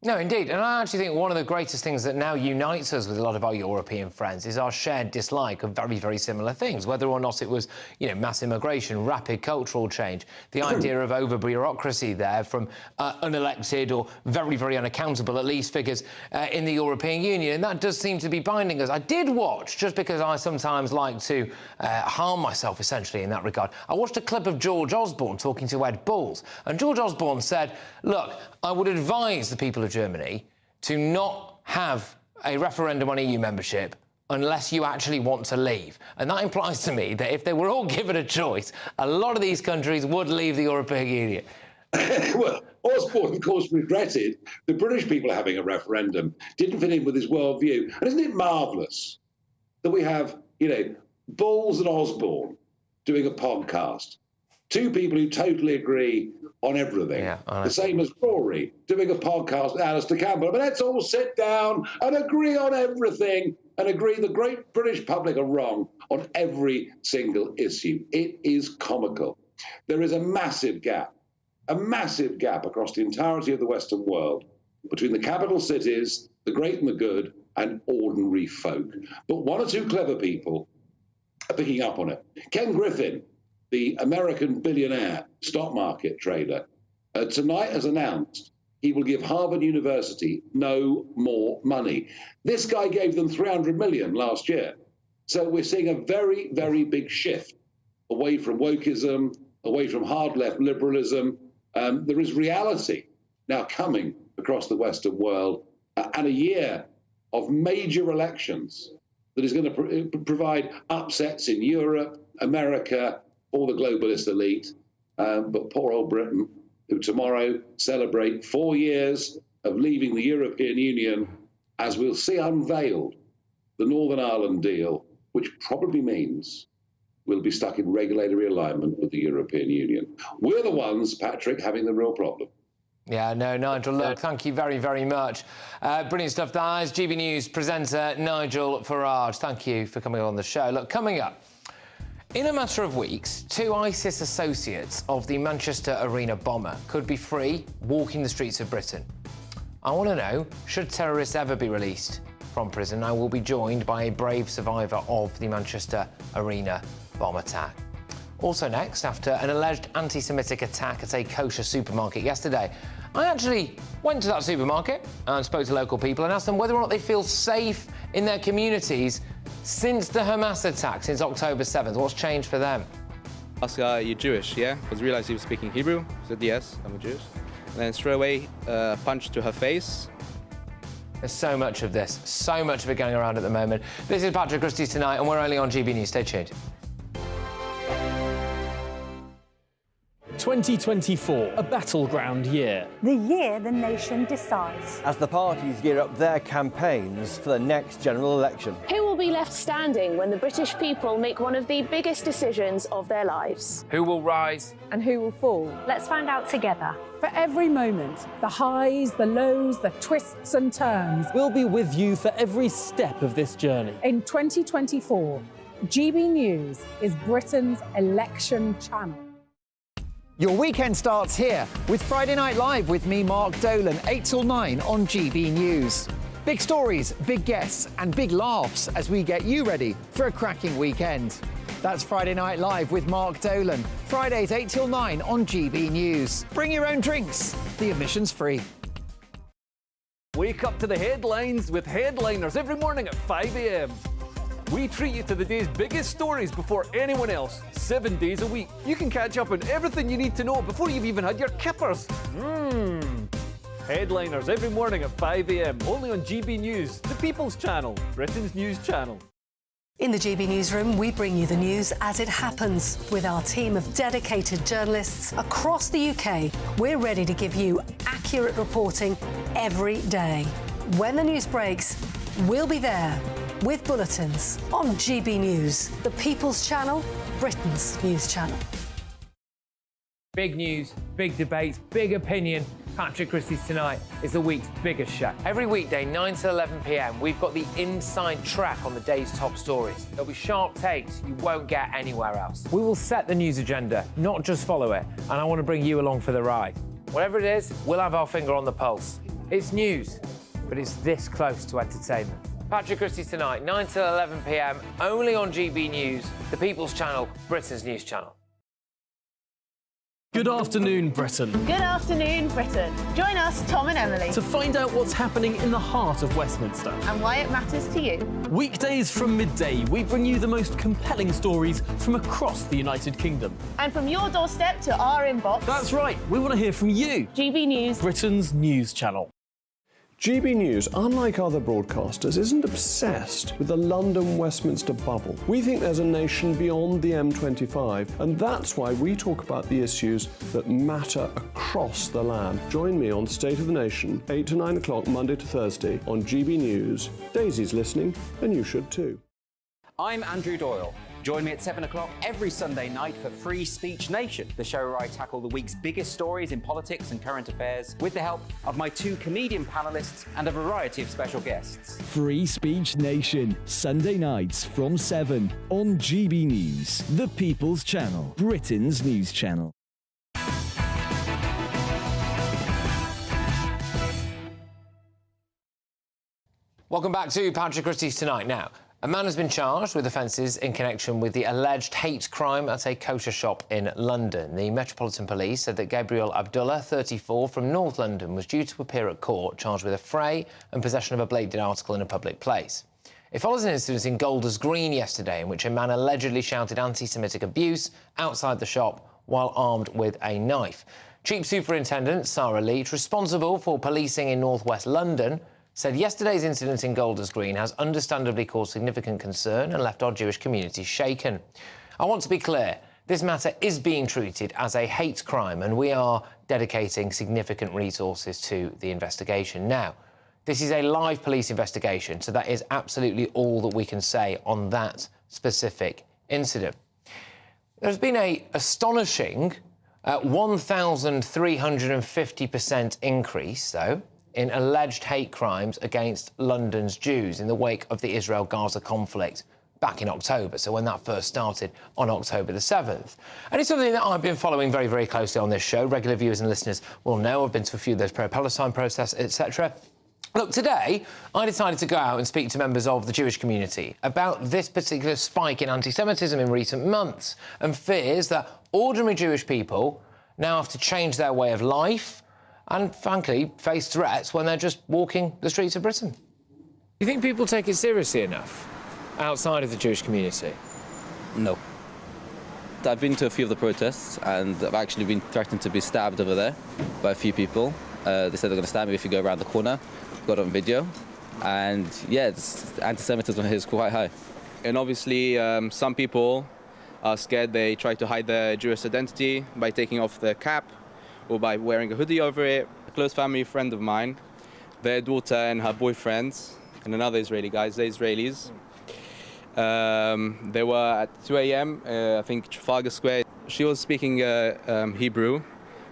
No, indeed. And I actually think one of the greatest things that now unites us with a lot of our European friends is our shared dislike of very, very similar things, whether or not it was, mass immigration, rapid cultural change, the idea of over-bureaucracy there from unelected or very, very unaccountable, at least, figures in the European Union. And that does seem to be binding us. I did watch, just because I sometimes like to harm myself, essentially, in that regard, I watched a clip of George Osborne talking to Ed Balls. And George Osborne said, look, I would advise the people of Germany to not have a referendum on EU membership unless you actually want to leave. And that implies to me that if they were all given a choice, a lot of these countries would leave the European Union. Well, Osborne, of course, regretted the British people having a referendum didn't fit in with his worldview. And isn't it marvellous that we have, Balls and Osborne doing a podcast? Two people who totally agree on everything. Yeah, the same as Rory doing a podcast with Alistair Campbell. But let's all sit down and agree on everything and agree the great British public are wrong on every single issue. It is comical. There is a massive gap across the entirety of the Western world between the capital cities, the great and the good, and ordinary folk. But one or two clever people are picking up on it. Ken Griffin, the American billionaire stock market trader, tonight has announced he will give Harvard University no more money. This guy gave them $300 million last year. So we're seeing a very, very big shift away from wokeism, away from hard left liberalism. There is reality now coming across the Western world and a year of major elections that is going to provide upsets in Europe, America, all the globalist elite, but poor old Britain, who tomorrow celebrate 4 years of leaving the European Union, as we'll see unveiled the Northern Ireland deal, which probably means we'll be stuck in regulatory alignment with the European Union. We're the ones, Patrick, having the real problem. Yeah, no, Nigel, look, thank you very, very much. Brilliant stuff. That is GB News presenter Nigel Farage. Thank you for coming on the show. Look, coming up, in a matter of weeks, 2 ISIS associates of the Manchester Arena bomber could be free walking the streets of Britain. I want to know, should terrorists ever be released from prison? I will be joined by a brave survivor of the Manchester Arena bomb attack. Also next, after an alleged anti-Semitic attack at a kosher supermarket yesterday, I actually went to that supermarket and spoke to local people and asked them whether or not they feel safe in their communities since the Hamas attack, since October 7th. What's changed for them? Asked, you're Jewish, yeah? Because I realized he was speaking Hebrew. I said, yes, I'm a Jew. And then straight away, punch to her face. There's so much of this, so much of it going around at the moment. This is Patrick Christys tonight, and we're only on GB News. Stay tuned. 2024, a battleground year. The year the nation decides. As the parties gear up their campaigns for the next general election. Who will be left standing when the British people make one of the biggest decisions of their lives? Who will rise? And who will fall? Let's find out together. For every moment, the highs, the lows, the twists and turns. We'll be with you for every step of this journey. In 2024, GB News is Britain's election channel. Your weekend starts here with Friday Night Live with me, Mark Dolan, 8 till 9 on GB News. Big stories, big guests and big laughs as we get you ready for a cracking weekend. That's Friday Night Live with Mark Dolan, Fridays 8 till 9 on GB News. Bring your own drinks, the admission's free. Wake up to the headlines with headliners every morning at 5 a.m. We treat you to the day's biggest stories before anyone else, 7 days a week. You can catch up on everything you need to know before you've even had your kippers. Headliners every morning at 5 a.m, only on GB News, the People's Channel, Britain's news channel. In the GB Newsroom, we bring you the news as it happens. With our team of dedicated journalists across the UK, we're ready to give you accurate reporting every day. When the news breaks, we'll be there with bulletins on GB News, the People's Channel, Britain's news channel. Big news, big debates, big opinion. Patrick Christys Tonight is the week's biggest show. Every weekday, 9 to 11 p.m, we've got the inside track on the day's top stories. There'll be sharp takes you won't get anywhere else. We will set the news agenda, not just follow it, and I want to bring you along for the ride. Whatever it is, we'll have our finger on the pulse. It's news, but it's this close to entertainment. Patrick Christys Tonight, 9 to 11 p.m, only on GB News, the People's Channel, Britain's news channel. Good afternoon, Britain. Good afternoon, Britain. Join us, Tom and Emily, To find out what's happening in the heart of Westminster. and why it matters to you. Weekdays from midday, we bring you the most compelling stories from across the United Kingdom. And from your doorstep to our inbox. That's right, we want to hear from you. GB News, Britain's news channel. GB News, unlike other broadcasters, isn't obsessed with the London-Westminster bubble. We think there's a nation beyond the M25, and that's why we talk about the issues that matter across the land. Join me on State of the Nation, 8 to 9 o'clock, Monday to Thursday, on GB News. Daisy's listening, and you should too. I'm Andrew Doyle. Join me at 7 o'clock every Sunday night for Free Speech Nation, the show where I tackle the week's biggest stories in politics and current affairs with the help of my two comedian panellists and a variety of special guests. Free Speech Nation, Sunday nights from 7 on GB News, the People's Channel, Britain's news channel. Welcome back to Patrick Christys Tonight. Now, a man has been charged with offences in connection with the alleged hate crime at a kosher shop in London. The Metropolitan Police said that Gabriel Abdullah, 34, from North London, was due to appear at court, charged with affray and possession of a bladed article in a public place. It follows an incident in Golders Green yesterday in which a man allegedly shouted anti-Semitic abuse outside the shop while armed with a knife. Chief Superintendent Sarah Leach, responsible for policing in northwest London, said yesterday's incident in Golders Green has understandably caused significant concern and left our Jewish community shaken. I want to be clear, this matter is being treated as a hate crime and we are dedicating significant resources to the investigation. Now, this is a live police investigation, so that is absolutely all that we can say on that specific incident. There's been an astonishing 1,350% increase, though, in alleged hate crimes against London's Jews in the wake of the Israel-Gaza conflict back in October, so when that first started on October the 7th. And it's something that I've been following very, very closely on this show. Regular viewers and listeners will know I've been to a few of those pro-Palestine protests, etc. Look, today, I decided to go out and speak to members of the Jewish community about this particular spike in anti-Semitism in recent months and fears that ordinary Jewish people now have to change their way of life and, frankly, face threats when they're just walking the streets of Britain. Do you think people take it seriously enough outside of the Jewish community? No. I've been to a few of the protests and I've actually been threatened to be stabbed over there by a few people. They said they're going to stab me if you go around the corner. Got it on video. And, yeah, anti-Semitism here is quite high. And obviously, some people are scared. They try to hide their Jewish identity by taking off their cap or by wearing a hoodie over it. A close family friend of mine, their daughter and her boyfriend, and another Israeli guy, they're Israelis. They were at 2 a.m., I think Trafalgar Square. She was speaking Hebrew.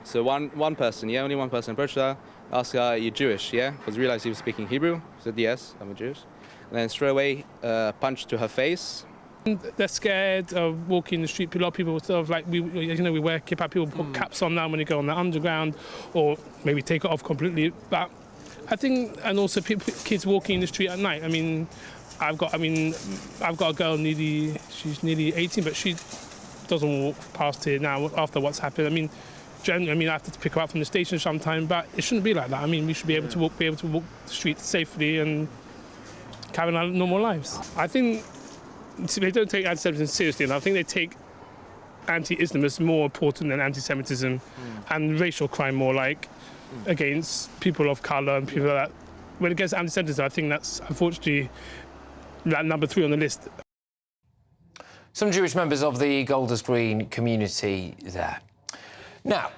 So one person, only one person approached her, asked her, "Are you Jewish?" Because realized he was speaking Hebrew. She said, "Yes, I'm a Jewish." And then straight away, punched to her face. They're scared of walking the street. A lot of people sort of like, we wear kippah. People put caps on now when they go on the underground, or maybe take it off completely. But I think, and also kids walking in the street at night. I mean, I've got a girl she's nearly 18, but she doesn't walk past here now after what's happened. I mean, generally, I have to pick her up from the station sometime, but it shouldn't be like that. I mean, we should be able to walk the streets safely and carry on our normal lives. I think they don't take anti-Semitism seriously, and I think they take anti-Islamism more important than anti-Semitism and racial crime more like against people of colour and people like that. When it gets to anti-Semitism, I think that's unfortunately number 3 on the list. Some Jewish members of the Golders Green community there. Now,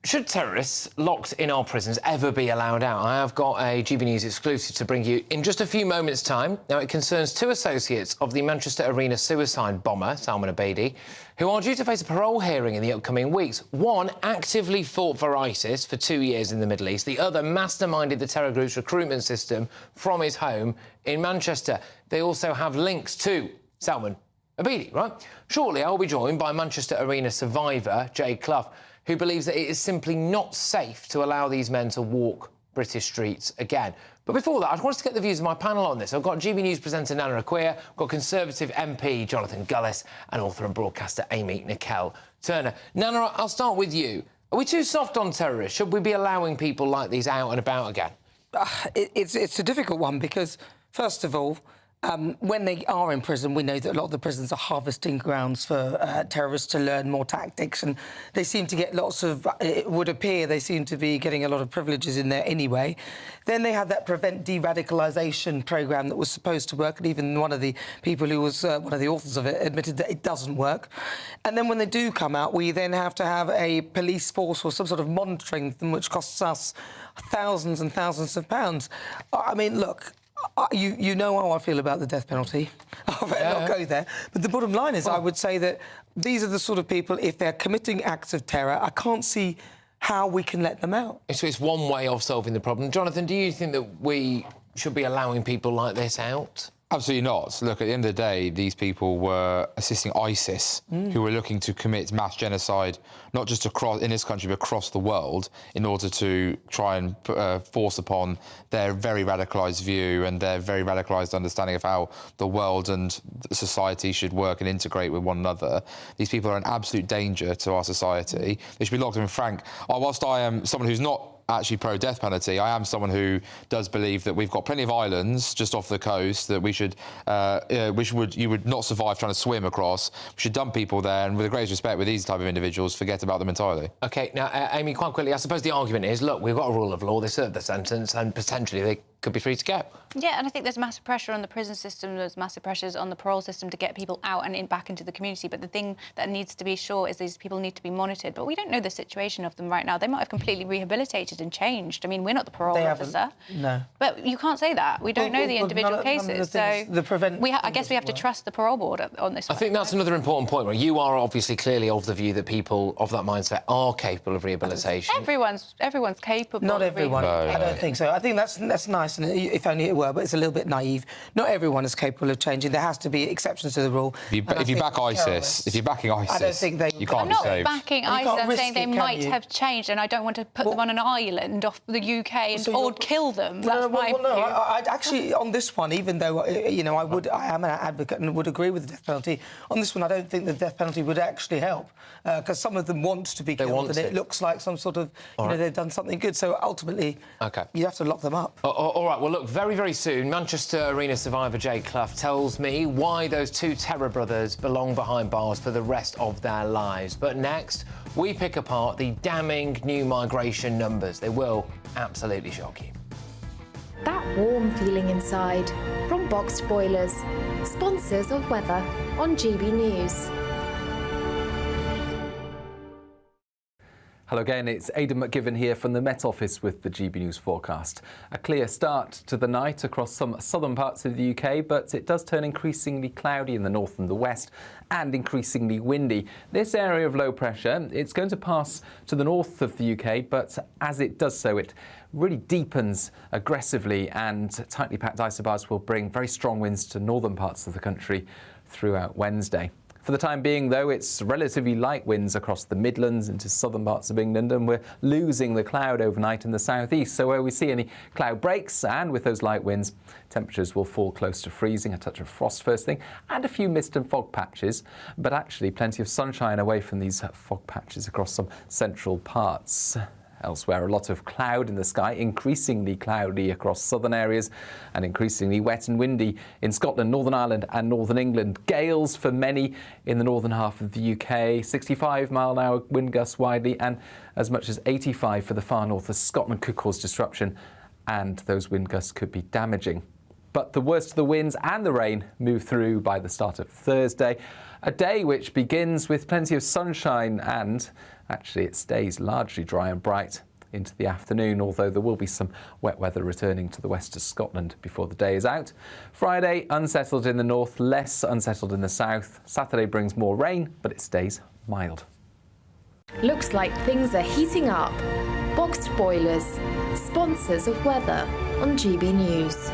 should terrorists locked in our prisons ever be allowed out? I have got a GB News exclusive to bring you in just a few moments' time. Now, it concerns 2 associates of the Manchester Arena suicide bomber, Salman Abedi, who are due to face a parole hearing in the upcoming weeks. One actively fought for ISIS for 2 years in the Middle East. The other masterminded the terror group's recruitment system from his home in Manchester. They also have links to Salman Abedi, right? Shortly, I'll be joined by Manchester Arena survivor Jay Clough, who believes that it is simply not safe to allow these men to walk British streets again. But before that, I wanted to get the views of my panel on this. I've got GB News presenter Nana Akua, I've got Conservative MP Jonathan Gullis, and author and broadcaster Amy Nicole-Turner. Nana, I'll start with you. Are we too soft on terrorists? Should we be allowing people like these out and about again? It's a difficult one because, first of all, when they are in prison, we know that a lot of the prisons are harvesting grounds for terrorists to learn more tactics, and they seem to get lots of, it would appear they seem to be getting a lot of privileges in there anyway. Then they have that Prevent De-Radicalisation programme that was supposed to work, and even one of the people who was one of the authors of it admitted that it doesn't work. And then when they do come out, we then have to have a police force or some sort of monitoring them, which costs us thousands and thousands of pounds. I mean, look, you know how I feel about the death penalty. I better not go there. But the bottom line is, I would say that these are the sort of people, if they're committing acts of terror, I can't see how we can let them out. So it's one way of solving the problem. Jonathan, do you think that we should be allowing people like this out? Absolutely not. Look, at the end of the day, these people were assisting ISIS, who were looking to commit mass genocide, not just across in this country, but across the world, in order to try and force upon their very radicalised view and their very radicalised understanding of how the world and society should work and integrate with one another. These people are an absolute danger to our society. They should be locked up. And Frank, whilst I am someone who's not actually pro-death penalty, I am someone who does believe that we've got plenty of islands just off the coast that you would not survive trying to swim across. We should dump people there, and with the greatest respect, with these type of individuals, forget about them entirely. OK, now, Amy, quite quickly, I suppose the argument is, look, we've got a rule of law, they served the sentence, and potentially they could be free to go. Yeah, and I think there's massive pressure on the prison system, there's massive pressures on the parole system to get people out and back into the community, but the thing that needs to be sure is these people need to be monitored. But we don't know the situation of them right now. They might have completely rehabilitated and changed. I mean, we're not the parole officer. No. But you can't say that. We don't know the individual cases. I guess we have to trust the parole board on this one. I think that's another important point, where you are obviously clearly of the view that people of that mindset are capable of rehabilitation. Everyone's capable. Not everyone. I don't think so. I think that's nice, and if only it were, but it's a little bit naive. Not everyone is capable of changing. There has to be exceptions to the rule. If you back ISIS, if you're backing ISIS, I don't think they. You can't be saved. I'm not backing ISIS. I'm saying they might have changed, and I don't want to put them on an island off the UK or kill them. That's my view. I'd actually, on this one, even though I am an advocate and would agree with the death penalty. On this one, I don't think the death penalty would actually help, because some of them want to be killed, and it looks like some sort of they've done something good. So ultimately, you have to lock them up. All right. Well, look, very, very soon, Manchester Arena survivor Jay Clough tells me why those 2 terror brothers belong behind bars for the rest of their lives. But next, we pick apart the damning new migration numbers. They will absolutely shock you. That warm feeling inside from Boxed Boilers, sponsors of weather on GB News. Hello again, it's Aidan McGivern here from the Met Office with the GB News forecast. A clear start to the night across some southern parts of the UK, but it does turn increasingly cloudy in the north and the west and increasingly windy. This area of low pressure, it's going to pass to the north of the UK, but as it does so, it really deepens aggressively, and tightly packed isobars will bring very strong winds to northern parts of the country throughout Wednesday. For the time being, though, it's relatively light winds across the Midlands into southern parts of England, and we're losing the cloud overnight in the southeast. So where we see any cloud breaks, and with those light winds, temperatures will fall close to freezing, a touch of frost first thing, and a few mist and fog patches. But actually plenty of sunshine away from these fog patches across some central parts. Elsewhere, a lot of cloud in the sky, increasingly cloudy across southern areas and increasingly wet and windy in Scotland, Northern Ireland and Northern England. Gales for many in the northern half of the UK, 65-mile-an-hour wind gusts widely, and as much as 85 for the far north of Scotland could cause disruption, and those wind gusts could be damaging. But the worst of the winds and the rain move through by the start of Thursday, a day which begins with plenty of sunshine, and actually it stays largely dry and bright into the afternoon, although there will be some wet weather returning to the west of Scotland before the day is out. Friday, unsettled in the north, less unsettled in the south. Saturday brings more rain, but it stays mild. Looks like things are heating up. Boxed boilers, sponsors of weather on GB News.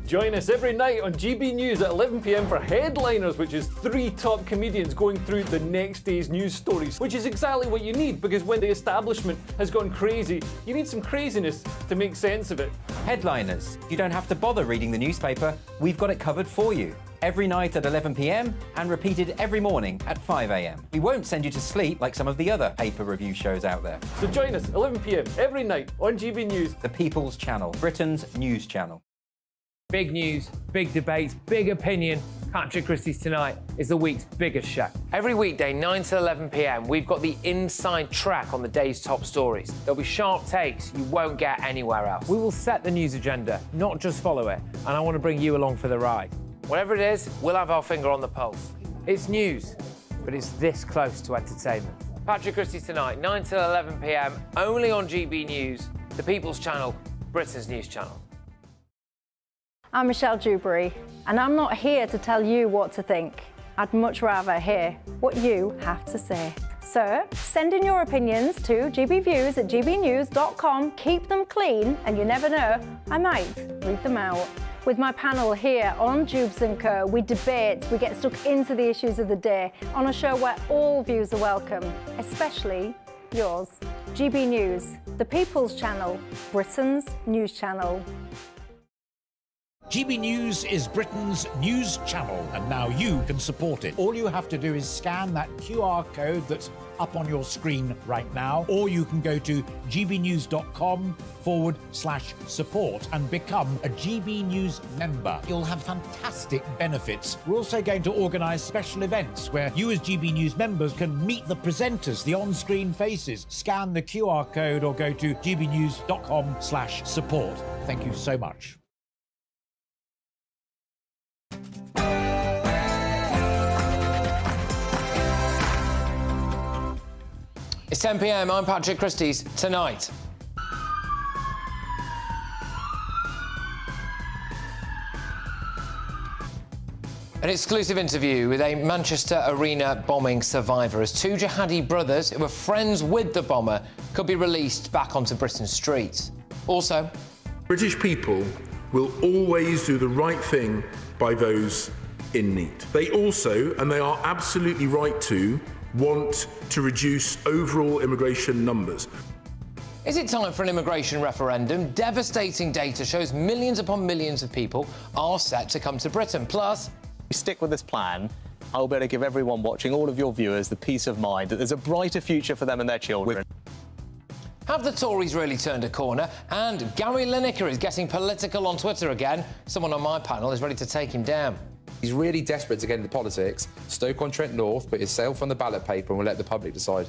Join us every night on GB News at 11 p.m. for Headliners, which is 3 top comedians going through the next day's news stories, which is exactly what you need, because when the establishment has gone crazy, you need some craziness to make sense of it. Headliners. You don't have to bother reading the newspaper. We've got it covered for you. Every night at 11 p.m. and repeated every morning at 5 a.m. We won't send you to sleep like some of the other paper review shows out there. So join us 11 p.m. every night on GB News. The People's Channel, Britain's news channel. Big news, big debates, big opinion. Patrick Christys Tonight is the week's biggest show. Every weekday, 9 to 11 p.m, we've got the inside track on the day's top stories. There'll be sharp takes you won't get anywhere else. We will set the news agenda, not just follow it, and I want to bring you along for the ride. Whatever it is, we'll have our finger on the pulse. It's news, but it's this close to entertainment. Patrick Christys Tonight, 9 to 11 p.m, only on GB News, the People's Channel, Britain's news channel. I'm Michelle Dewberry, and I'm not here to tell you what to think. I'd much rather hear what you have to say. So, send in your opinions to gbviews@gbnews.com. Keep them clean, and you never know, I might read them out. With my panel here on Jubes & Co, we debate, we get stuck into the issues of the day on a show where all views are welcome, especially yours. GB News, the People's Channel, Britain's news channel. GB News is Britain's news channel, and now you can support it. All you have to do is scan that QR code that's up on your screen right now, or you can go to gbnews.com/support and become a GB News member. You'll have fantastic benefits. We're also going to organise special events where you as GB News members can meet the presenters, the on-screen faces. Scan the QR code or go to gbnews.com/support. Thank you so much. It's 10 p.m, I'm Patrick Christys. Tonight, an exclusive interview with a Manchester Arena bombing survivor, as 2 jihadi brothers who were friends with the bomber could be released back onto Britain's streets. Also, British people will always do the right thing by those in need. They also, and they are absolutely right to, want to reduce overall immigration numbers. is it time for an immigration referendum? Devastating data shows millions upon millions of people are set to come to Britain. Plus, we stick with this plan, I'll be able to give everyone watching, all of your viewers, the peace of mind that there's a brighter future for them and their children. Have the Tories really turned a corner? And Gary Lineker is getting political on Twitter again. Someone on my panel is ready to take him down. He's really desperate to get into politics. Stoke-on-Trent North put himself on the ballot paper and will let the public decide.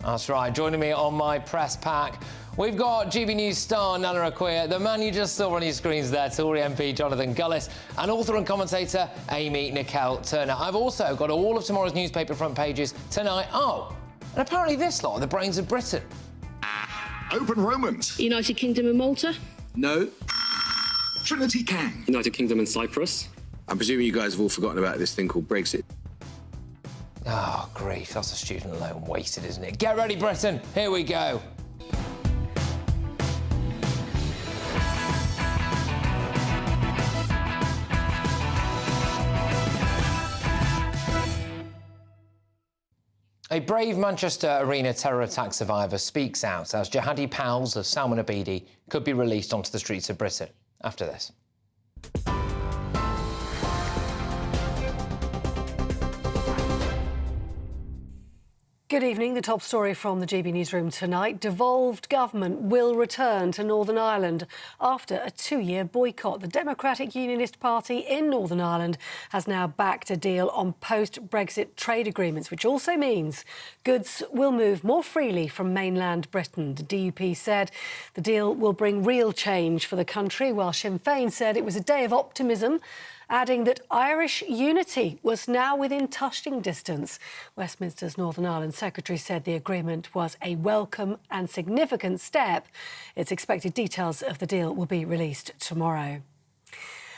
That's right. Joining me on my press pack, We've got GB News star Nana Akua, the man you just saw on your screens there, Tory MP Jonathan Gullis, and author and commentator Amy Nicole Turner. I've also got all of tomorrow's newspaper front pages tonight. Oh, and apparently this lot are the brains of Britain. Open Romans. United Kingdom and Malta? No. Trinity Kang. United Kingdom and Cyprus? I'm presuming you guys have all forgotten about this thing called Brexit. Oh, grief, that's a student loan wasted, isn't it? Get ready, Britain. Here we go. A brave Manchester Arena terror attack survivor speaks out as jihadi pals of Salman Abedi could be released onto the streets of Britain. After this. Good evening. The top story from the GB newsroom tonight. Devolved government will return to Northern Ireland after a 2-year boycott. The Democratic Unionist Party in Northern Ireland has now backed a deal on post-Brexit trade agreements, which also means goods will move more freely from mainland Britain. The DUP said the deal will bring real change for the country, while Sinn Féin said it was a day of optimism, adding that Irish unity was now within touching distance. Westminster's Northern Ireland Secretary said the agreement was a welcome and significant step. It's expected details of the deal will be released tomorrow.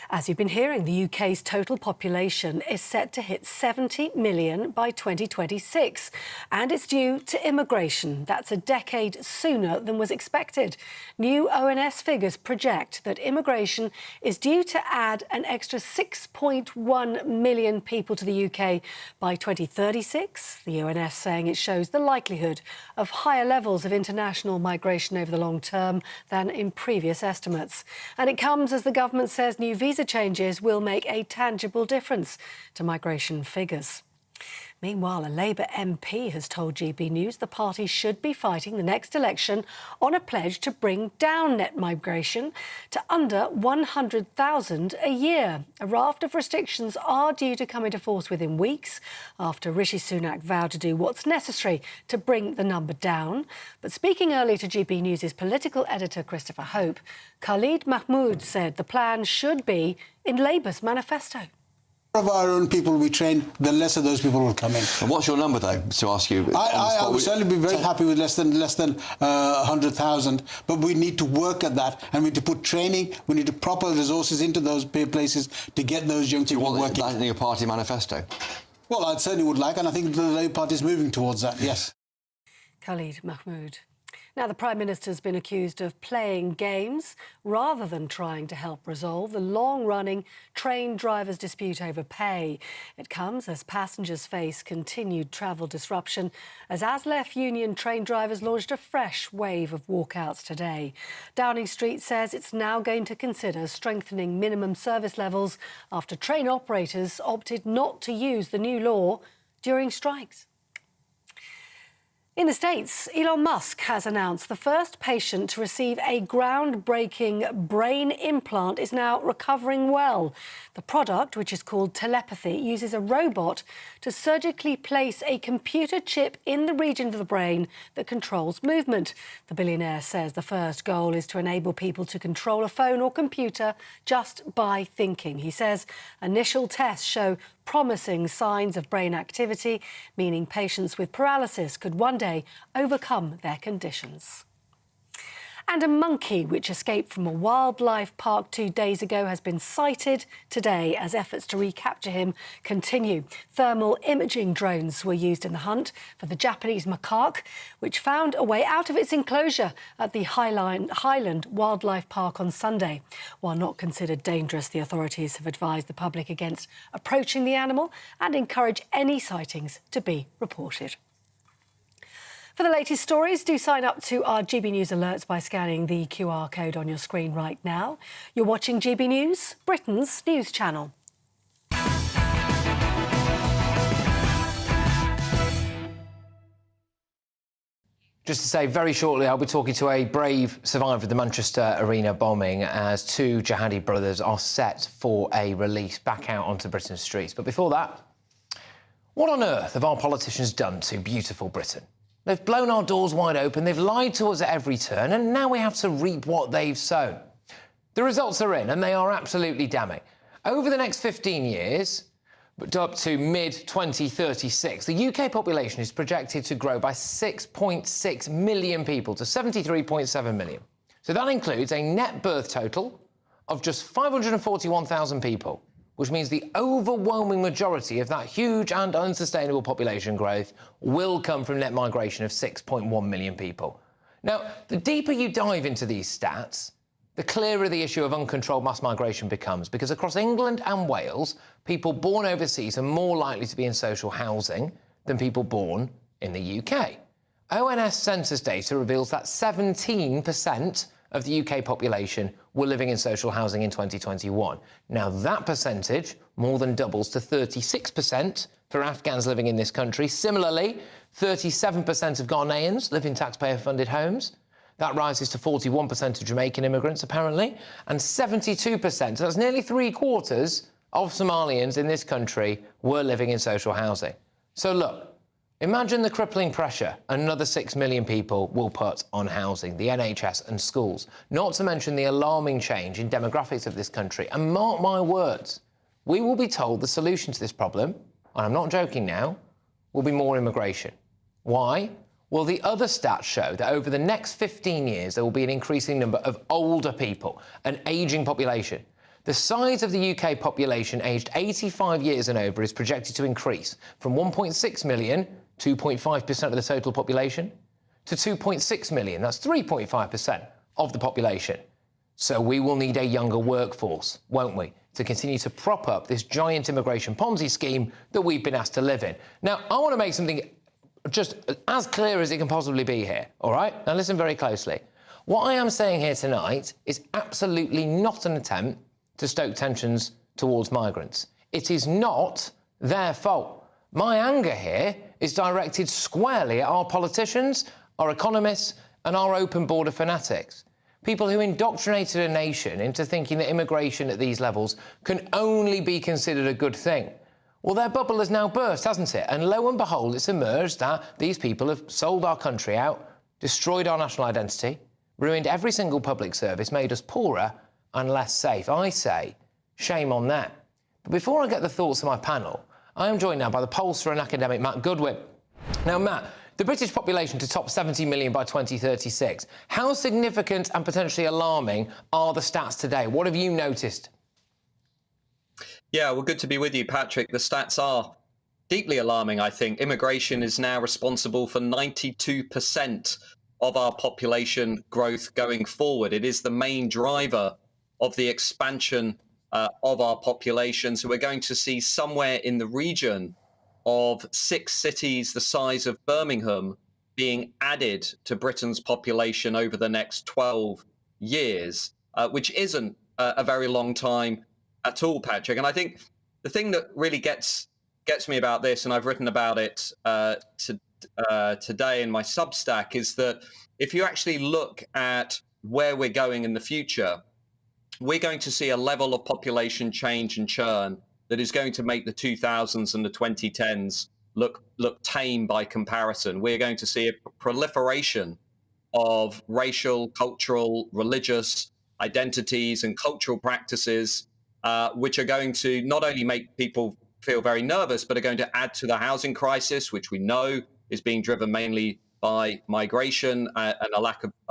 As you've been hearing, the UK's total population is set to hit 70 million by 2026, and it's due to immigration. That's a decade sooner than was expected. New ONS figures project that immigration is due to add an extra 6.1 million people to the UK by 2036. The ONS saying it shows the likelihood of higher levels of international migration over the long term than in previous estimates. And it comes as the government says new visa changes will make a tangible difference to migration figures. Meanwhile, a Labour MP has told GB News the party should be fighting the next election on a pledge to bring down net migration to under 100,000 a year. A raft of restrictions are due to come into force within weeks after Rishi Sunak vowed to do what's necessary to bring the number down. But speaking earlier to GB News' political editor Christopher Hope, Khalid Mahmood said the plan should be in Labour's manifesto. Of our own people we train, the lesser those people will come in. And what's your number, though, to ask you? I would certainly be very happy with less than 100,000, but we need to work at that, and we need to put training, we need to proper resources into those places to get those young people working. Do you want that in your party manifesto? Well, I certainly would like, and I think the Labour Party is moving towards that, yes. Khalid Mahmood. Now, the Prime Minister's been accused of playing games rather than trying to help resolve the long-running train drivers' dispute over pay. It comes as passengers face continued travel disruption as ASLEF union train drivers launched a fresh wave of walkouts today. Downing Street says it's now going to consider strengthening minimum service levels after train operators opted not to use the new law during strikes. In the States, Elon Musk has announced the first patient to receive a groundbreaking brain implant is now recovering well. The product, which is called telepathy, uses a robot to surgically place a computer chip in the region of the brain that controls movement. The billionaire says the first goal is to enable people to control a phone or computer just by thinking. He says initial tests show promising signs of brain activity, meaning patients with paralysis could one day overcome their conditions. And a monkey which escaped from a wildlife park 2 days ago has been sighted today as efforts to recapture him continue. Thermal imaging drones were used in the hunt for the Japanese macaque, which found a way out of its enclosure at the Highland Wildlife Park on Sunday. While not considered dangerous, the authorities have advised the public against approaching the animal and encourage any sightings to be reported. For the latest stories, do sign up to our GB News alerts by scanning the QR code on your screen right now. You're watching GB News, Britain's news channel. Just to say, very shortly, I'll be talking to a brave survivor of the Manchester Arena bombing as 2 jihadi brothers are set for a release back out onto Britain's streets. But before that, what on earth have our politicians done to beautiful Britain? They've blown our doors wide open, they've lied to us at every turn, and now we have to reap what they've sown. The results are in, and they are absolutely damning. Over the next 15 years, up to mid-2036, the UK population is projected to grow by 6.6 million people to 73.7 million. So that includes a net birth total of just 541,000 people, which means the overwhelming majority of that huge and unsustainable population growth will come from net migration of 6.1 million people. Now, the deeper you dive into these stats, the clearer the issue of uncontrolled mass migration becomes, because across England and Wales, people born overseas are more likely to be in social housing than people born in the UK. ONS census data reveals that 17% of the UK population were living in social housing in 2021. Now, that percentage more than doubles to 36% for Afghans living in this country. Similarly, 37% of Ghanaians live in taxpayer-funded homes. That rises to 41% of Jamaican immigrants, apparently, and 72%, so that's nearly 3/4 of Somalians in this country were living in social housing. So look, imagine the crippling pressure another 6 million people will put on housing, the NHS and schools, not to mention the alarming change in demographics of this country. And mark my words, we will be told the solution to this problem, and I'm not joking now, will be more immigration. Why? Well, the other stats show that over the next 15 years, there will be an increasing number of older people, an ageing population. The size of the UK population aged 85 years and over is projected to increase from 1.6 million, 2.5% of the total population, to 2.6 million, that's 3.5% of the population. So we will need a younger workforce, won't we, to continue to prop up this giant immigration Ponzi scheme that we've been asked to live in. Now, I want to make something just as clear as it can possibly be here, all right? Now, listen very closely. What I am saying here tonight is absolutely not an attempt to stoke tensions towards migrants. It is not their fault. My anger here is directed squarely at our politicians, our economists, and our open border fanatics. People who indoctrinated a nation into thinking that immigration at these levels can only be considered a good thing. Well, their bubble has now burst, hasn't it? And lo and behold, it's emerged that these people have sold our country out, destroyed our national identity, ruined every single public service, made us poorer and less safe. I say, shame on them. But before I get the thoughts of my panel, I am joined now by the pollster and academic Matt Goodwin. Now, Matt, the British population to top 70 million by 2036. How significant and potentially alarming are the stats today? What have you noticed? Yeah, well, good to be with you, Patrick. The stats are deeply alarming, I think. Immigration is now responsible for 92% of our population growth going forward. It is the main driver of the expansion of our population. So we're going to see somewhere in the region of 6 cities the size of Birmingham being added to Britain's population over the next 12 years, which isn't a very long time at all, Patrick. And I think the thing that really gets me about this, and I've written about it today in my Substack, is that if you actually look at where we're going in the future, we're going to see a level of population change and churn that is going to make the 2000s and the 2010s look tame by comparison. We're going to see a proliferation of racial, cultural, religious identities and cultural practices, which are going to not only make people feel very nervous, but are going to add to the housing crisis, which we know is being driven mainly by migration and a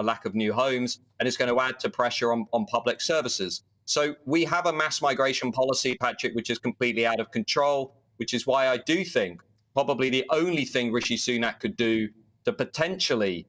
lack of new homes, and it's going to add to pressure on public services. So we have a mass migration policy, Patrick, which is completely out of control, which is why I do think probably the only thing Rishi Sunak could do to potentially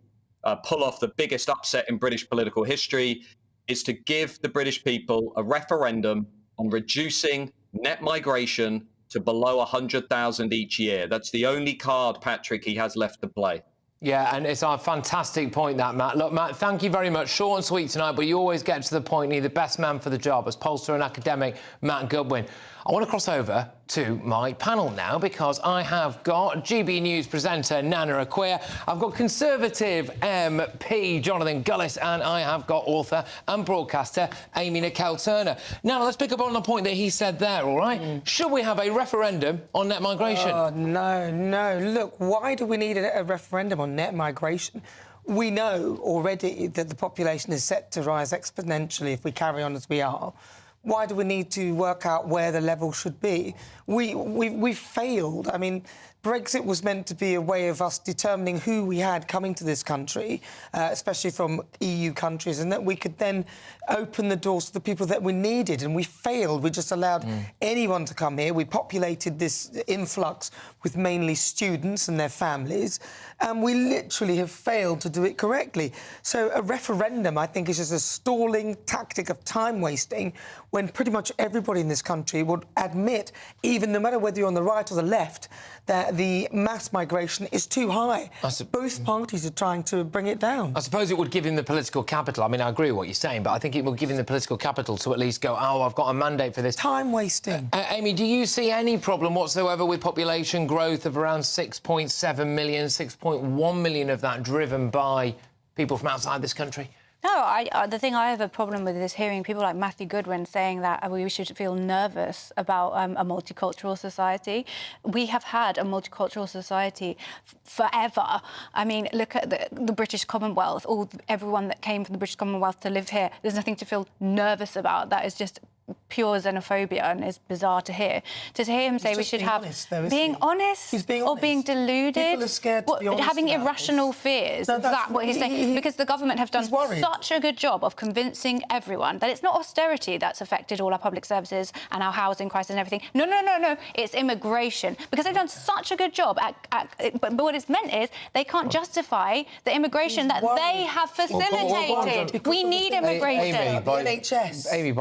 pull off the biggest upset in British political history is to give the British people a referendum on reducing net migration to below 100,000 each year. That's the only card, Patrick, he has left to play. Yeah, and it's a fantastic point, that, Matt. Look, Matt, thank you very much. Short and sweet tonight, but you always get to the point. You're the best man for the job, as pollster and academic Matt Goodwin. I want to cross over to my panel now because I have got GB News presenter Nana Akua, I've got Conservative MP Jonathan Gullis, and I have got author and broadcaster Amy Nicole-Turner. Now, let's pick up on the point that he said there, all right? Should we have a referendum on net migration? Oh, no. Look, why do we need a referendum on net migration? We know already that the population is set to rise exponentially if we carry on as we are. Why do we need to work out where the level should be? We've failed. I mean, Brexit was meant to be a way of us determining who we had coming to this country, especially from EU countries, and that we could then open the doors to the people that we needed. And we failed. We just allowed anyone to come here. We populated this influx with mainly students and their families, and we literally have failed to do it correctly. So a referendum, I think, is just a stalling tactic of time wasting when pretty much everybody in this country would admit, even no matter whether you're on the right or the left, that the mass migration is too high. Both parties are trying to bring it down. I suppose it would give him the political capital. I mean, I agree with what you're saying, but I think it will give him the political capital to at least go, oh, I've got a mandate for this. Time wasting. Amy, do you see any problem whatsoever with population growth of around 6.7 million, 6.1 million of that driven by people from outside this country? No, the thing I have a problem with is hearing people like Matthew Goodwin saying that we should feel nervous about a multicultural society. We have had a multicultural society forever. I mean, look at the British Commonwealth, everyone that came from the British Commonwealth to live here. There's nothing to feel nervous about. That is just pure xenophobia and is bizarre to hear. To hear him say we should have... Being honest? He's being or honest. being deluded? People are scared to be honest having about irrational fears? No, is that what he's saying? Because the government have done such a good job of convincing everyone that it's not austerity that's affected all our public services and our housing crisis and everything. No. It's immigration. Because they've done such a good job but what it's meant is they can't justify the immigration that they have facilitated. We need immigration. Amy,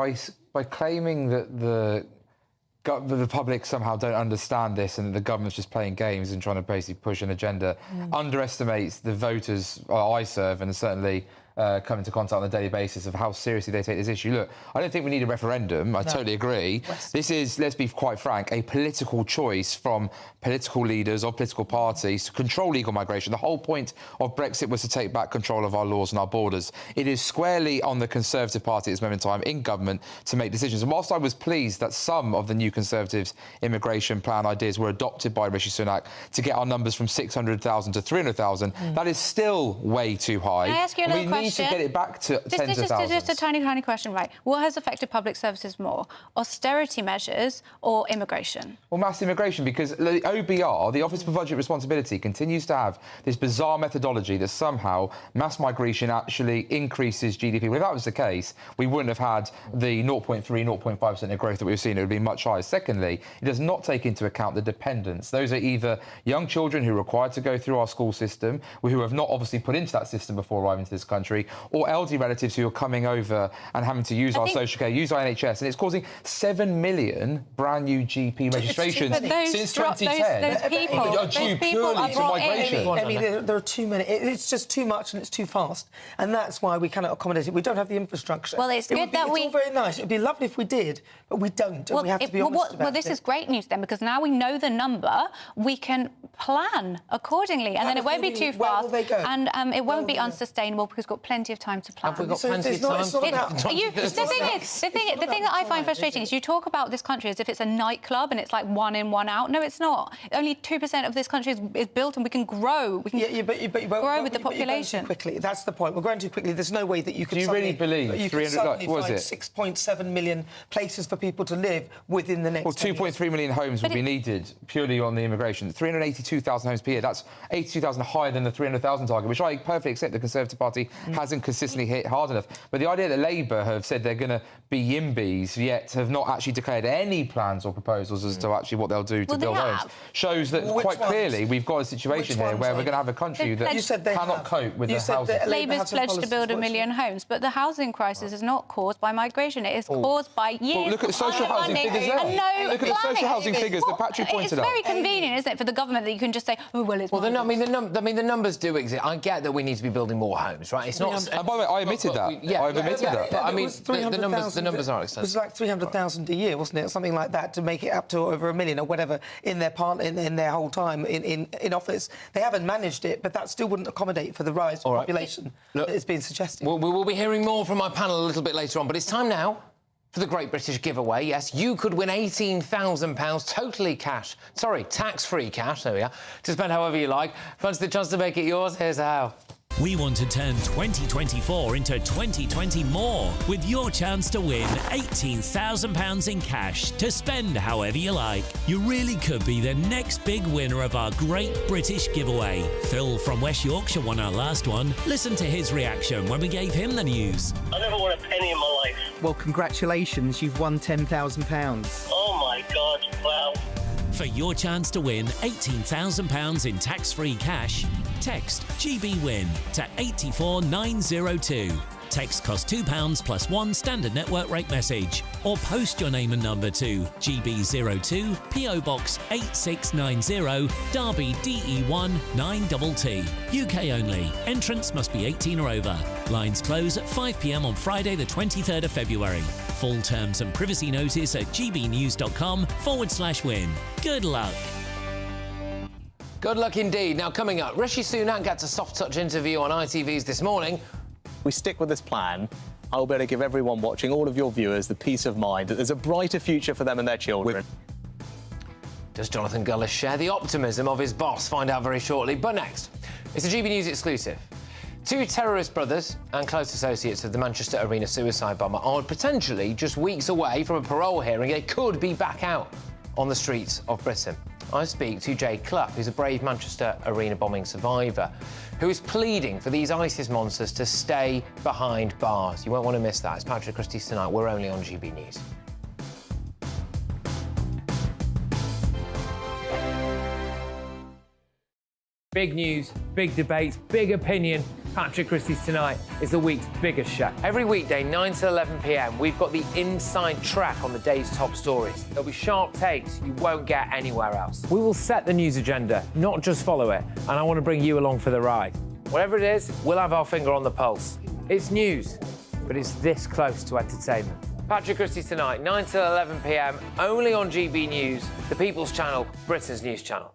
by claiming that the public somehow don't understand this and the government's just playing games and trying to basically push an agenda, underestimates the voters I serve and certainly come into contact on a daily basis of how seriously they take this issue. Look, I don't think we need a referendum. I totally agree. This is, let's be quite frank, a political choice from political leaders of political parties to control legal migration. The whole point of Brexit was to take back control of our laws and our borders. It is squarely on the Conservative Party at this moment in time in government to make decisions. And whilst I was pleased that some of the new Conservatives' immigration plan ideas were adopted by Rishi Sunak to get our numbers from 600,000 to 300,000, that is still way too high. Can I ask you another question? We need to get it back to tens of thousands. Just a tiny question, right? What has affected public services more, austerity measures or immigration? Well, mass immigration, because the OBR, the Office for Budget Responsibility, continues to have this bizarre methodology that somehow mass migration actually increases GDP. Well, if that was the case, we wouldn't have had the 0.3, 0.5% of growth that we've seen. It would be much higher. Secondly, it does not take into account the dependents. Those are either young children who are required to go through our school system, who have not obviously put into that system before arriving to this country, or elderly relatives who are coming over and having to use our social care, use our NHS, and it's causing 7 million brand new GP registrations since 2010. Those people are due purely to migration. I mean, there are too many. It's just too much and it's too fast, and that's why we cannot accommodate it. We don't have the infrastructure. Well, it's good that it's all very nice. It'd be lovely if we did, but we don't. And we have to be honest about it. Well, this is great news then, because now we know the number, we can plan accordingly, and then it won't be too fast, and it won't be unsustainable because we've got plenty of time to plan. Have we got plenty of time? The thing that I find frustrating is you talk about this country as if it's a nightclub and it's like one in, one out. No, it's not. Only 2% of this country is built, and we can grow. We can grow with the population. Too quickly. That's the point. We're growing too quickly. There's no way that you could. Do you really believe you could suddenly find 6.7 million places for people to live within the next? Well, 2.3 million homes will be needed purely on the immigration. 382,000 homes per year. That's 82,000 higher than the 300,000 target, which I perfectly accept the Conservative Party hasn't consistently hit hard enough. But the idea that Labour have said they're going to be YIMBYs, yet have not actually declared any plans or proposals as to actually what they'll do to build homes, shows that quite clearly we've got a situation here where we're going to have a country that cannot cope with the housing. Labour's pledged to build 1 million homes, but the housing crisis is not caused by migration. It is caused by years look at the social housing figures there. And no look at the social housing figures that Patrick pointed out. It's very convenient, isn't it, for the government that you can just say, oh, well, it's... Well, the numbers do exist. I get that we need to be building more homes, right? It's not... And by the way, I admitted that. I've admitted that. But, I mean, the numbers are extensive. It was like 300,000 a year, wasn't it? Something like that, to make it up to over 1 million or whatever in their their whole time in office. They haven't managed it, but that still wouldn't accommodate for the rise of population that is being suggested. We will be hearing more from my panel a little bit later on, but it's time now for the Great British Giveaway. Yes, you could win £18,000 totally cash. Sorry, tax-free cash, there we are, to spend however you like. Fancy the chance to make it yours? Here's how. We want to turn 2024 into 2020 more with your chance to win £18,000 in cash to spend however you like. You really could be the next big winner of our Great British Giveaway. Phil from West Yorkshire won our last one. Listen to his reaction when we gave him the news. I never won a penny in my life. Well, congratulations, you've won £10,000. Oh my God, wow. For your chance to win £18,000 in tax-free cash, text GBWIN to 84902. Text costs £2 plus one standard network rate message, or post your name and number to GB02 PO Box 8690 Derby DE1 9TT. UK only. Entrance must be 18 or over. Lines close at 5 p.m. on Friday the 23rd of February. Full terms and privacy notice at gbnews.com/win. Good luck. Good luck indeed. Now, coming up, Rishi Sunak gets a soft-touch interview on ITV's This Morning. We stick with this plan, I'll be able to give everyone watching, all of your viewers, the peace of mind that there's a brighter future for them and their children. Does Jonathan Gullis share the optimism of his boss? Find out very shortly. But next, it's a GB News exclusive. Two terrorist brothers and close associates of the Manchester Arena suicide bomber are potentially just weeks away from a parole hearing. They could be back out on the streets of Britain. I speak to Jay Clough, who's a brave Manchester Arena bombing survivor, who is pleading for these ISIS monsters to stay behind bars. You won't want to miss that. It's Patrick Christys tonight. We're only on GB News. Big news, big debates, big opinion. Patrick Christys tonight is the week's biggest show. Every weekday, 9 to 11 p.m, we've got the inside track on the day's top stories. There'll be sharp takes you won't get anywhere else. We will set the news agenda, not just follow it, and I want to bring you along for the ride. Whatever it is, we'll have our finger on the pulse. It's news, but it's this close to entertainment. Patrick Christys tonight, 9 to 11 p.m, only on GB News, the People's Channel, Britain's news channel.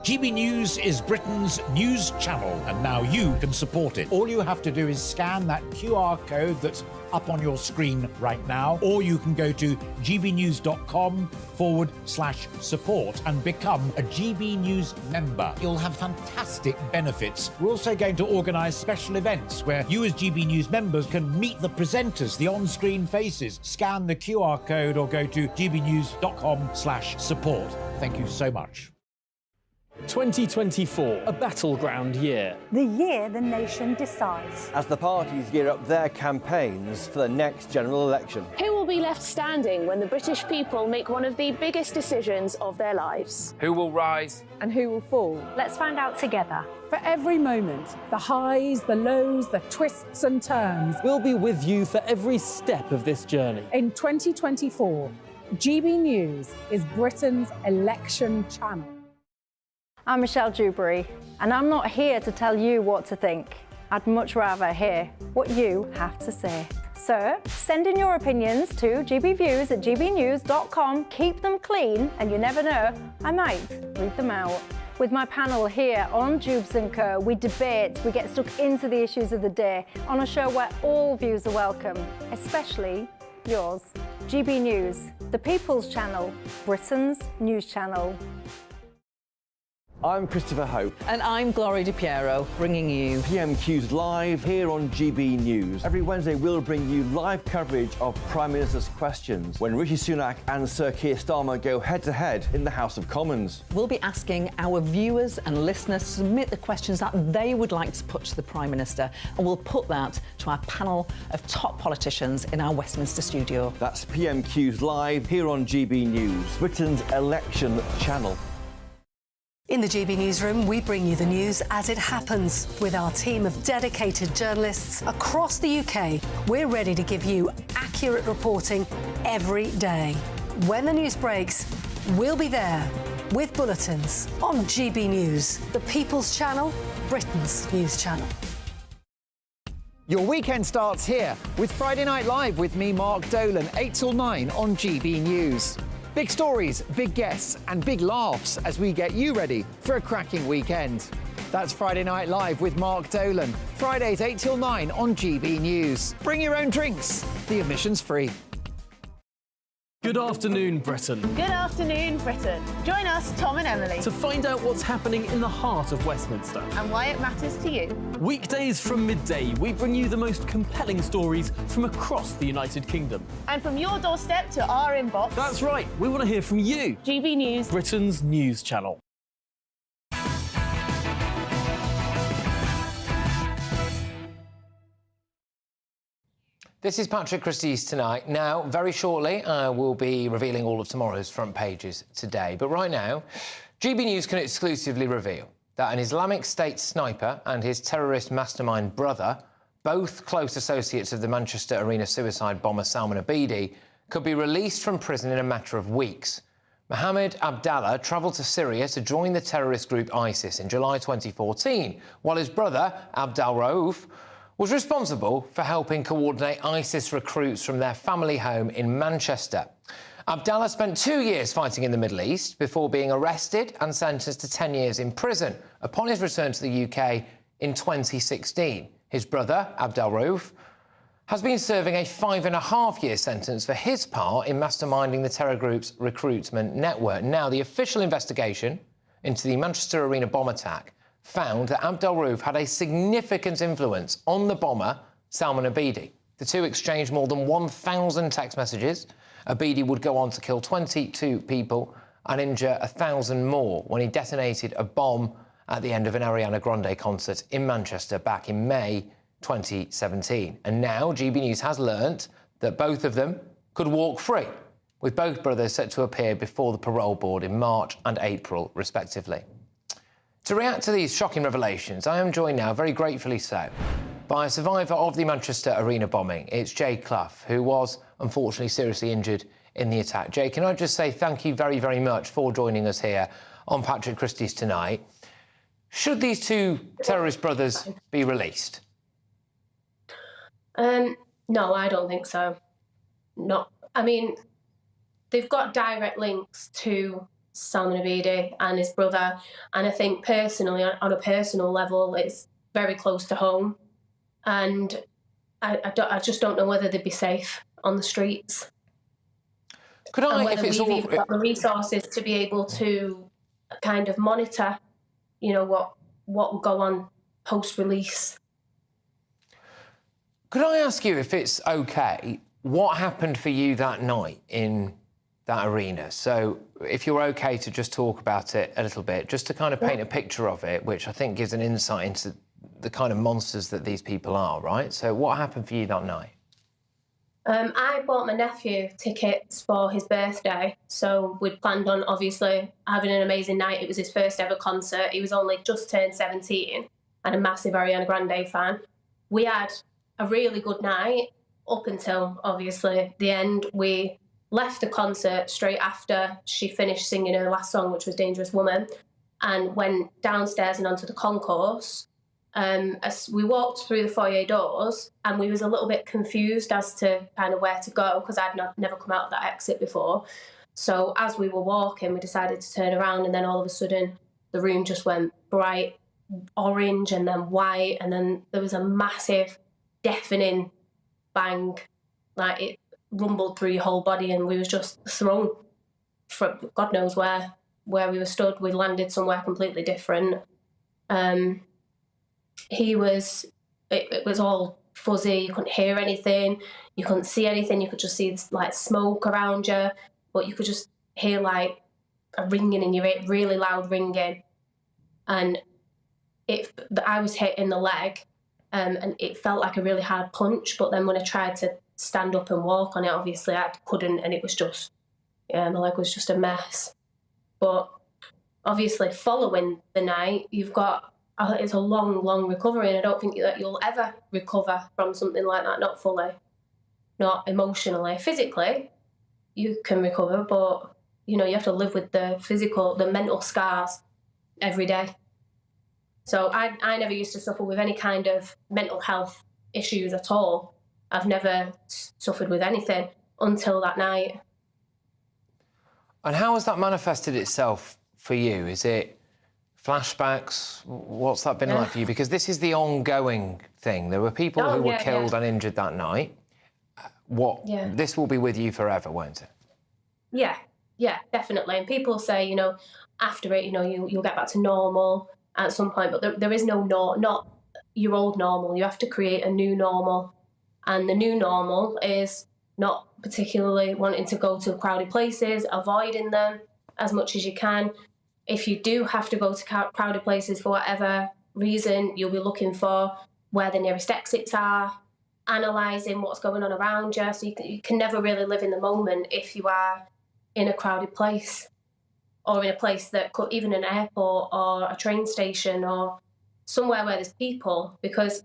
GB News is Britain's news channel, and now you can support it. All you have to do is scan that QR code that's up on your screen right now, or you can go to gbnews.com/support and become a GB News member. You'll have fantastic benefits. We're also going to organise special events where you as GB News members can meet the presenters, the on-screen faces. Scan the QR code or go to gbnews.com/support. Thank you so much. 2024, a battleground year. The year the nation decides. As the parties gear up their campaigns for the next general election. Who will be left standing when the British people make one of the biggest decisions of their lives? Who will rise? And who will fall? Let's find out together. For every moment, the highs, the lows, the twists and turns. We'll be with you for every step of this journey. In 2024, GB News is Britain's election channel. I'm Michelle Dewberry, and I'm not here to tell you what to think. I'd much rather hear what you have to say. So send in your opinions to gbviews@gbnews.com. Keep them clean, and you never know, I might read them out. With my panel here on Jubes & Co, we debate, we get stuck into the issues of the day on a show where all views are welcome, especially yours. GB News, the People's Channel, Britain's news channel. I'm Christopher Hope. And I'm Gloria Di Piero, bringing you PMQ's live here on GB News. Every Wednesday, we'll bring you live coverage of Prime Minister's questions when Rishi Sunak and Sir Keir Starmer go head-to-head in the House of Commons. We'll be asking our viewers and listeners to submit the questions that they would like to put to the Prime Minister, and we'll put that to our panel of top politicians in our Westminster studio. That's PMQ's live here on GB News, Britain's election channel. In the GB Newsroom, we bring you the news as it happens. With our team of dedicated journalists across the UK, we're ready to give you accurate reporting every day. When the news breaks, we'll be there, with bulletins on GB News, the People's Channel, Britain's news channel. Your weekend starts here with Friday Night Live with me, Mark Dolan, 8 till 9 on GB News. Big stories, big guests and big laughs as we get you ready for a cracking weekend. That's Friday Night Live with Mark Dolan. Fridays 8 till 9 on GB News. Bring your own drinks. The admission's free. Good afternoon, Britain. Good afternoon, Britain. Join us, Tom and Emily, To find out what's happening in the heart of Westminster. and why it matters to you. Weekdays from midday, we bring you the most compelling stories from across the United Kingdom. And from your doorstep to our inbox. That's right, we want to hear from you. GB News, Britain's news channel. This is Patrick Christys tonight. Now, very shortly, I will be revealing all of tomorrow's front pages today. But right now, GB News can exclusively reveal that an Islamic State sniper and his terrorist mastermind brother, both close associates of the Manchester Arena suicide bomber Salman Abedi, could be released from prison in a matter of weeks. Mohammed Abdallah travelled to Syria to join the terrorist group ISIS in July 2014, while his brother, Abdel Rauf, was responsible for helping coordinate ISIS recruits from their family home in Manchester. Abdallah spent 2 years fighting in the Middle East before being arrested and sentenced to 10 years in prison upon his return to the UK in 2016. His brother, Abdel Rauf, has been serving a 5.5-year sentence for his part in masterminding the terror group's recruitment network. Now, the official investigation into the Manchester Arena bomb attack found that Abdel Rauf had a significant influence on the bomber, Salman Abedi. The two exchanged more than 1,000 text messages. Abedi would go on to kill 22 people and injure 1,000 more when he detonated a bomb at the end of an Ariana Grande concert in Manchester back in May 2017. And now GB News has learnt that both of them could walk free, with both brothers set to appear before the parole board in March and April, respectively. To react to these shocking revelations, I am joined now, very gratefully so, by a survivor of the Manchester Arena bombing. It's Jay Clough, who was unfortunately seriously injured in the attack. Jay, can I just say thank you very, very much for joining us here on Patrick Christys tonight. Should these two terrorist brothers be released? No, I don't think so. I mean, they've got direct links to Salman Abedi and his brother, and I think personally, on a personal level, it's very close to home, and I just don't know whether they'd be safe on the streets. Could I, and whether if it's we've all... even got the resources to be able to kind of monitor, you know, what will go on post-release. Could I ask you, if it's OK, what happened for you that night in that arena? So if you're OK to just talk about it a little bit, just to kind of paint a picture of it, which I think gives an insight into the kind of monsters that these people are, right? So what happened for you that night? I bought my nephew tickets for his birthday, so we'd planned on obviously having an amazing night. It was his first ever concert. He was only just turned 17 and a massive Ariana Grande fan. We had a really good night up until obviously the end. We left the concert straight after she finished singing her last song, which was Dangerous Woman, and went downstairs and onto the concourse. As we walked through the foyer doors, and we was a little bit confused as to kind of where to go, because I'd never come out of that exit before. So as we were walking, we decided to turn around, and then all of a sudden the room just went bright orange and then white, and then there was a massive deafening bang, like it rumbled through your whole body, and we was just thrown from God knows where we were stood. We landed somewhere completely different. It was all fuzzy. You couldn't hear anything. You couldn't see anything. You could just see this, like, smoke around you, but you could just hear like a ringing in your ear, really loud ringing. And I was hit in the leg, and it felt like a really hard punch. But then when I tried to stand up and walk on it, obviously I couldn't, and it was just, my leg was just a mess. But obviously following the night, you've got, it's a long recovery, and I don't think that you'll ever recover from something like that, not fully, not emotionally. Physically, you can recover, but you know, you have to live with the physical, the mental scars every day. So I never used to suffer with any kind of mental health issues at all. I've never suffered with anything until that night. And how has that manifested itself for you? Is it flashbacks? What's that been like for you? Because this is the ongoing thing. There were people who were killed and injured that night. This will be with you forever, won't it? Yeah, definitely. And people say, you know, after it, you know, you'll get back to normal at some point, but there is not your old normal. You have to create a new normal. And the new normal is not particularly wanting to go to crowded places, avoiding them as much as you can. If you do have to go to crowded places for whatever reason, you'll be looking for where the nearest exits are, analysing what's going on around you. So you can never really live in the moment if you are in a crowded place, or in a place that could, even an airport or a train station or somewhere where there's people. Because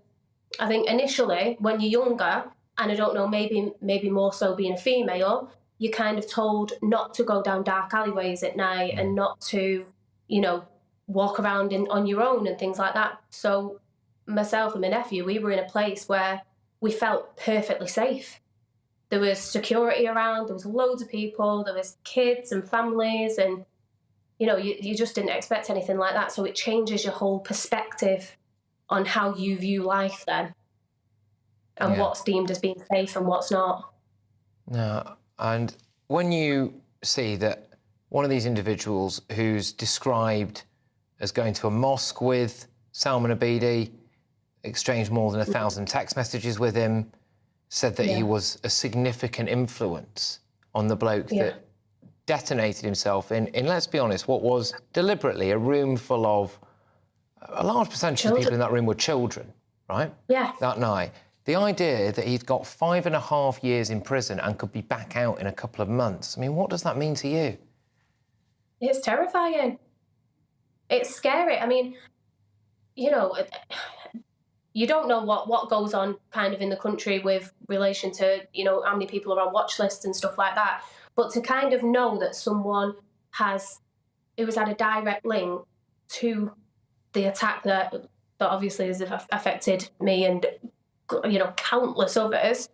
I think initially when you're younger, and I don't know, maybe more so being a female, you're kind of told not to go down dark alleyways at night and not to, you know, walk around on your own and things like that. So myself and my nephew, we were in a place where we felt perfectly safe. There was security around, there was loads of people, there was kids and families, and, you know, you just didn't expect anything like that. So it changes your whole perspective on how you view life then, and what's deemed as being safe and what's not. No, and when you see that one of these individuals who's described as going to a mosque with Salman Abedi, exchanged more than 1,000 text messages with him, said that he was a significant influence on the bloke that detonated himself in, let's be honest, what was deliberately a room full of, a large percentage of people in that room were children, right? Yeah. That night. The idea that he'd got 5.5 years in prison and could be back out in a couple of months, I mean, what does that mean to you? It's terrifying. It's scary. I mean, you know, you don't know what goes on kind of in the country with relation to, you know, how many people are on watch lists and stuff like that. But to kind of know that someone who has had a direct link to the attack that obviously has affected me and, you know, countless others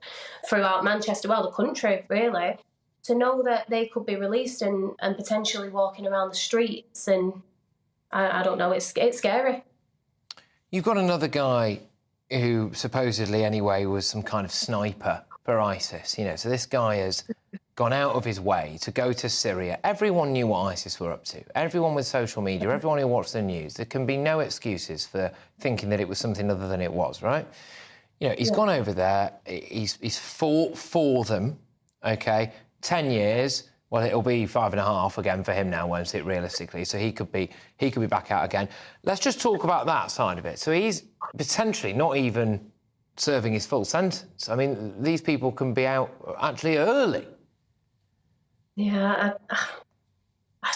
throughout Manchester, well, the country, really, to know that they could be released and potentially walking around the streets, and I don't know, it's scary. You've got another guy who supposedly, anyway, was some kind of sniper for ISIS, you know, so this guy has gone out of his way to go to Syria. Everyone knew what ISIS were up to. Everyone with social media, everyone who watched the news. There can be no excuses for thinking that it was something other than it was, right? You know, he's gone over there, he's fought for them, OK? 10 years, well, it'll be 5.5 again for him now, won't it, realistically? So he could be back out again. Let's just talk about that side of it. So he's potentially not even serving his full sentence. I mean, these people can be out actually early. Yeah, I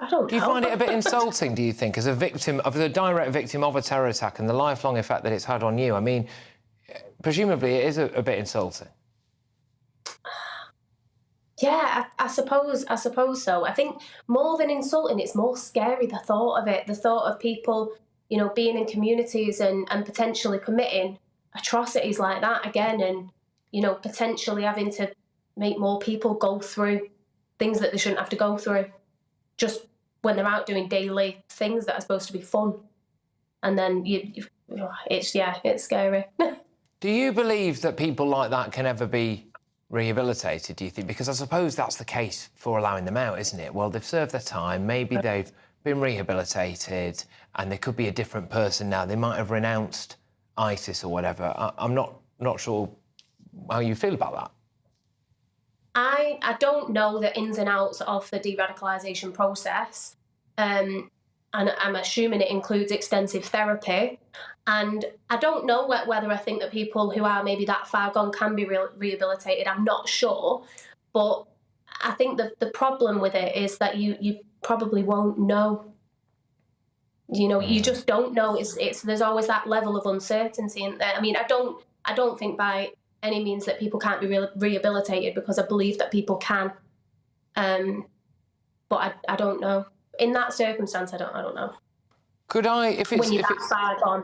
don't know. Do you find it a bit insulting, do you think, as a victim, of the direct victim of a terror attack and the lifelong effect that it's had on you? I mean, presumably it is a bit insulting. Yeah, I suppose so. I think more than insulting, it's more scary, the thought of it, the thought of people, you know, being in communities and potentially committing atrocities like that again, and, you know, potentially having to make more people go through things that they shouldn't have to go through, just when they're out doing daily things that are supposed to be fun. And then it's scary. Do you believe that people like that can ever be rehabilitated, do you think? Because I suppose that's the case for allowing them out, isn't it? Well, they've served their time, maybe they've been rehabilitated, and they could be a different person now. They might have renounced ISIS or whatever. I'm not sure how you feel about that. I don't know the ins and outs of the de-radicalisation process, and I'm assuming it includes extensive therapy. And I don't know whether I think that people who are maybe that far gone can be rehabilitated. I'm not sure. But I think that the problem with it is that you probably won't know. You know, you just don't know. There's always that level of uncertainty in there. I mean, I don't think by any means that people can't be rehabilitated, because I believe that people can. But I don't know. In that circumstance, I don't know. Could I, if it's... When you're if that far gone.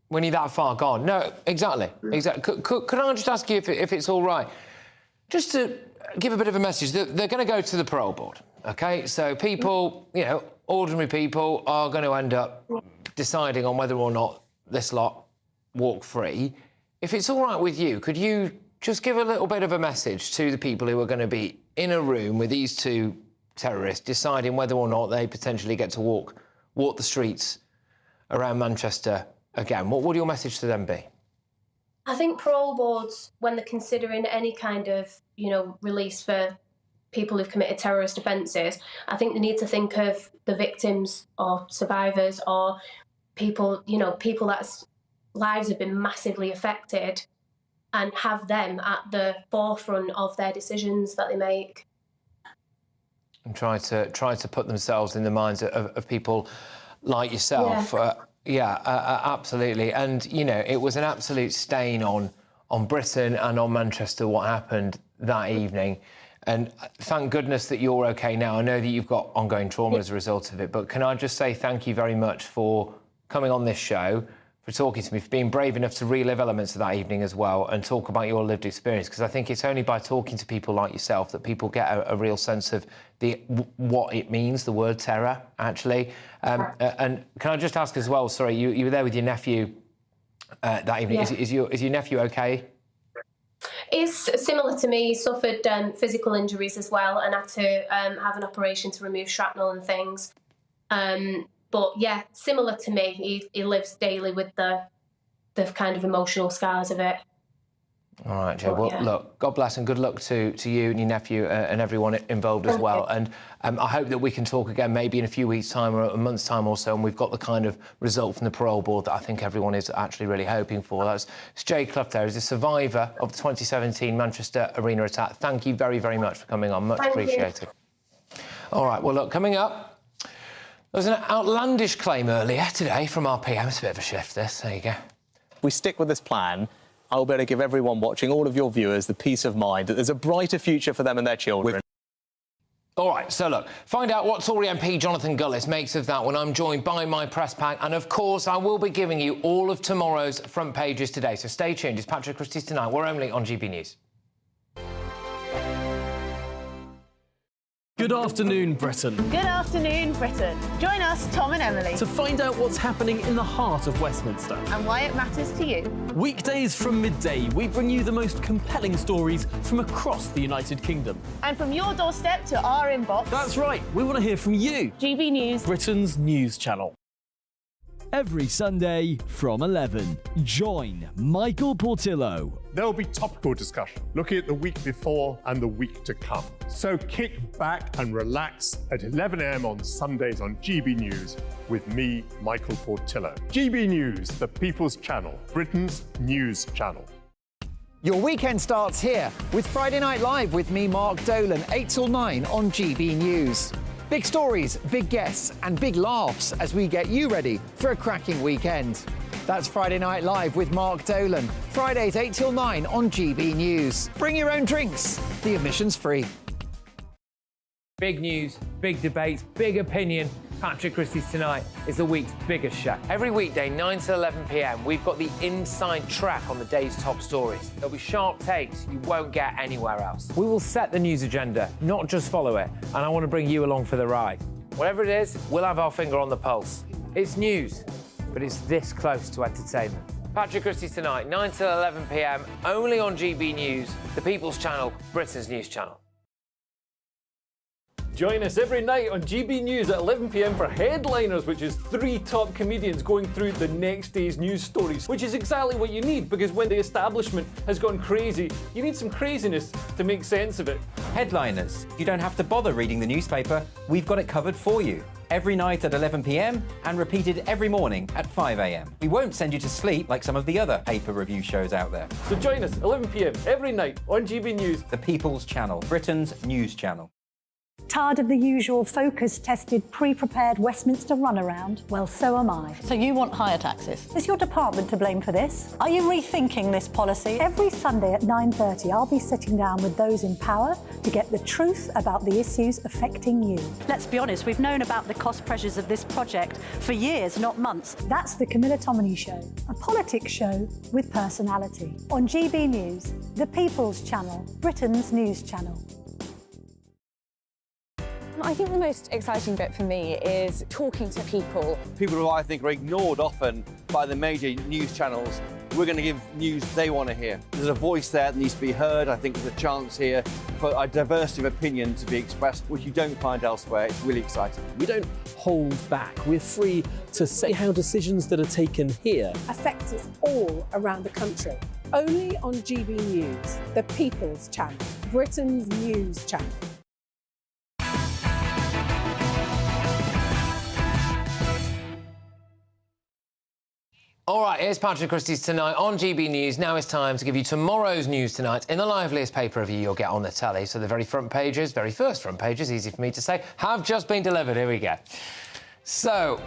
When you're that far gone. No, exactly. Exactly. Could I just ask you if it's all right, just to give a bit of a message? They're going to go to the parole board, OK? So people, you know, ordinary people are going to end up deciding on whether or not this lot walk free. If it's all right with you, could you just give a little bit of a message to the people who are going to be in a room with these two terrorists deciding whether or not they potentially get to walk the streets around Manchester again? What would your message to them be? I think parole boards, when they're considering any kind of, you know, release for people who've committed terrorist offences, I think they need to think of the victims or survivors or people, you know, people that's lives have been massively affected, and have them at the forefront of their decisions that they make. And try to put themselves in the minds of people like yourself. Yeah. Absolutely. And, you know, it was an absolute stain on Britain and on Manchester, what happened that evening. And thank goodness that you're OK now. I know that you've got ongoing trauma as a result of it, but can I just say thank you very much for coming on this show, for talking to me, for being brave enough to relive elements of that evening as well and talk about your lived experience, because I think it's only by talking to people like yourself that people get a real sense of what it means, the word terror, actually. And can I just ask as well, sorry, you were there with your nephew that evening. Yeah. Is your nephew OK? He's similar to me. He suffered physical injuries as well and had to have an operation to remove shrapnel and things. But yeah, similar to me, he lives daily with the kind of emotional scars of it. All right, Jo. Well, look, God bless and good luck to you and your nephew and everyone involved as well. And I hope that we can talk again maybe in a few weeks' time or a month's time or so, and we've got the kind of result from the parole board that I think everyone is actually really hoping for. It's Jay Clough there, who's a survivor of the 2017 Manchester Arena attack. Thank you very, very much for coming on. Much appreciated. All right, well, look, coming up, there was an outlandish claim earlier today from our PM. It's a bit of a shift, this. There you go. If we stick with this plan, I'll be able to give everyone watching, all of your viewers, the peace of mind that there's a brighter future for them and their children. All right, so look, find out what Tory MP Jonathan Gullis makes of that when I'm joined by my press pack. And, of course, I will be giving you all of tomorrow's front pages today. So stay tuned. It's Patrick Christys Tonight. We're only on GB News. Good afternoon, Britain. Good afternoon, Britain. Join us, Tom and Emily, To find out what's happening in the heart of Westminster. and why it matters to you. Weekdays from midday, we bring you the most compelling stories from across the United Kingdom. And from your doorstep to our inbox. That's right, we want to hear from you. GB News, Britain's news channel. Every Sunday from 11, join Michael Portillo. There will be topical discussion, looking at the week before and the week to come. So kick back and relax at 11 a.m. on Sundays on GB News with me, Michael Portillo. GB News, the People's Channel, Britain's news channel. Your weekend starts here with Friday Night Live with me, Mark Dolan, 8 till 9 on GB News. Big stories, big guests and big laughs as we get you ready for a cracking weekend. That's Friday Night Live with Mark Dolan. Fridays 8 till 9 on GB News. Bring your own drinks. The admission's free. Big news, big debates, big opinion. Patrick Christys Tonight is the week's biggest show. Every weekday, 9 to 11 p.m, we've got the inside track on the day's top stories. There'll be sharp takes you won't get anywhere else. We will set the news agenda, not just follow it, and I want to bring you along for the ride. Whatever it is, we'll have our finger on the pulse. It's news, but it's this close to entertainment. Patrick Christys Tonight, 9 to 11 p.m, only on GB News, the People's Channel, Britain's news channel. Join us every night on GB News at 11 p.m. for Headliners, which is 3 top comedians going through the next day's news stories, which is exactly what you need, because when the establishment has gone crazy, you need some craziness to make sense of it. Headliners. You don't have to bother reading the newspaper. We've got it covered for you. Every night at 11 p.m. and repeated every morning at 5 a.m. We won't send you to sleep like some of the other paper review shows out there. So join us 11 p.m. every night on GB News, the People's Channel, Britain's news channel. Tired of the usual focus-tested, pre-prepared Westminster runaround? Well, so am I. So you want higher taxes? Is your department to blame for this? Are you rethinking this policy? Every Sunday at 9:30, I'll be sitting down with those in power to get the truth about the issues affecting you. Let's be honest, we've known about the cost pressures of this project for years, not months. That's the Camilla Tominey Show, a politics show with personality. On GB News, the People's Channel, Britain's news channel. I think the most exciting bit for me is talking to people. People who I think are ignored often by the major news channels. We're going to give news they want to hear. There's a voice there that needs to be heard. I think there's a chance here for a diversity of opinion to be expressed, which you don't find elsewhere. It's really exciting. We don't hold back. We're free to say how decisions that are taken here affect us all around the country. Only on GB News, the People's Channel, Britain's news channel. All right, here's Patrick Christys tonight on GB News. Now it's time to give you tomorrow's news tonight in the liveliest pay per view you'll get on the telly. So the very front pages, very first front pages, easy for me to say, have just been delivered. Here we go. So,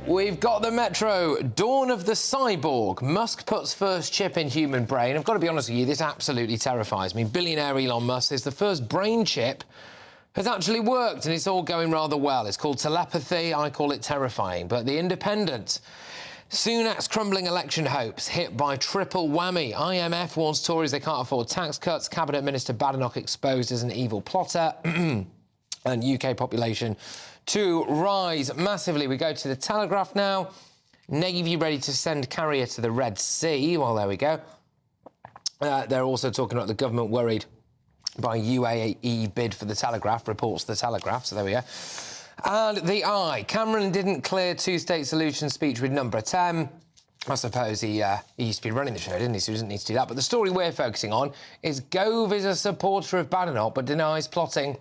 we've got the Metro, dawn of the cyborg. Musk puts first chip in human brain. I've got to be honest with you, this absolutely terrifies me. Billionaire Elon Musk says the first brain chip has actually worked and it's all going rather well. It's called telepathy. I call it terrifying. But The Independent, Sunak's crumbling election hopes hit by triple whammy. IMF warns Tories they can't afford tax cuts. Cabinet Minister Badenoch exposed as an evil plotter. And UK population to rise massively. We go to the Telegraph now. Navy ready to send carrier to the Red Sea. Well, there we go. They're also talking about the government worried by UAE bid for the Telegraph, reports the Telegraph. So there we go. And The Eye. Cameron didn't clear two-state solution speech with number 10. I suppose he used to be running the show, didn't he? So he doesn't need to do that. But the story we're focusing on is Gove is a supporter of Badenoch but denies plotting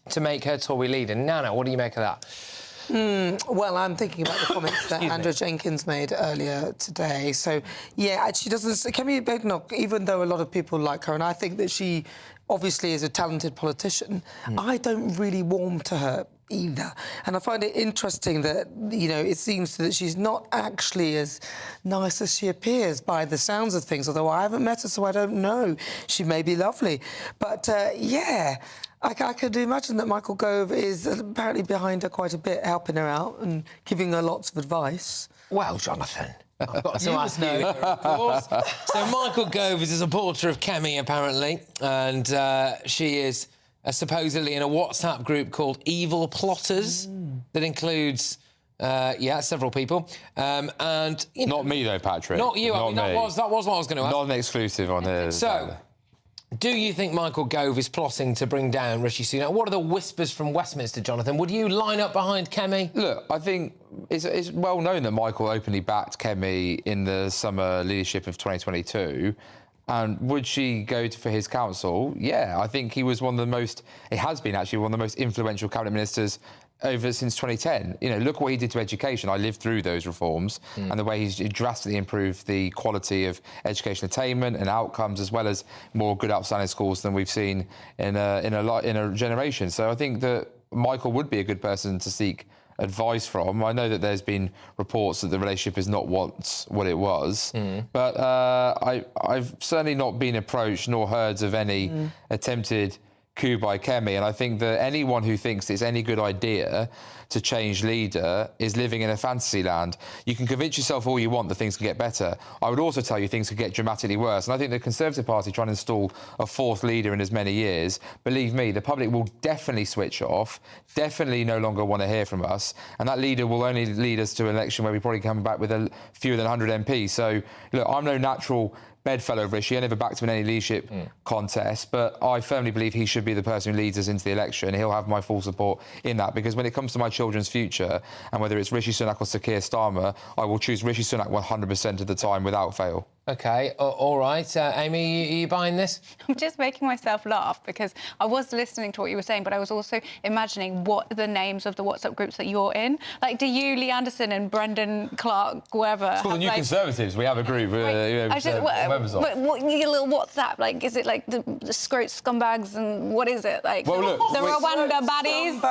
to make her Tory leader. Nana, what do you make of that? Well, I'm thinking about the comments that Andrew Jenkins made earlier today. So, yeah, she doesn't... Camilla Badenoch, even though a lot of people like her, and I think that she obviously is a talented politician, I don't really warm to her either. And I find it interesting that, you know, it seems that she's not actually as nice as she appears by the sounds of things, although I haven't met her, so I don't know. She may be lovely. But, yeah, I could imagine that Michael Gove is apparently behind her quite a bit, helping her out and giving her lots of advice. Well, Jonathan, I've got to ask you, of course. So Michael Gove is a supporter of Kemi, apparently, and she is supposedly in a WhatsApp group called Evil Plotters that includes, several people. And you know, not me, though, Patrick. Not you. Not I mean, me. that was what I was going to ask. Not an exclusive on here. So, do you think Michael Gove is plotting to bring down Rishi Sunak? What are the whispers from Westminster, Jonathan? Would you line up behind Kemi? Look, I think it's well known that Michael openly backed Kemi in the summer leadership of 2022. And would she go for his council? Yeah, I think he was one of the most... It has been, actually, one of the most influential cabinet ministers over since 2010. You know, look what he did to education. I lived through those reforms and the way he's drastically improved the quality of education attainment and outcomes, as well as more good outstanding schools than we've seen in a generation. So I think that Michael would be a good person to seek advice from. I know that there's been reports that the relationship is not what it was, but I've certainly not been approached nor heard of any attempted coup by Kemi, and I think that anyone who thinks it's any good idea to change leader is living in a fantasy land. You can convince yourself all you want that things can get better. I would also tell you things could get dramatically worse, and I think the Conservative Party trying to install a fourth leader in as many years, believe me, the public will definitely switch off, definitely no longer want to hear from us, and that leader will only lead us to an election where we probably come back with fewer than 100 MPs. So, look, I'm no natural bedfellow of Rishi. I never backed him in any leadership contest, but I firmly believe he should be the person who leads us into the election. He'll have my full support in that, because when it comes to my children's future, and whether it's Rishi Sunak or Sir Keir Starmer, I will choose Rishi Sunak 100% of the time without fail. OK, all right. Amy, are you buying this? I'm just making myself laugh because I was listening to what you were saying, but I was also imagining what are the names of the WhatsApp groups that you're in. Like, do you, Lee Anderson and Brendan Clark, whoever... It's called the New Conservatives. We have a group members of. What, your little WhatsApp, like, is it like the scrote scumbags and what is it? Like, well, look, the Rwanda baddies?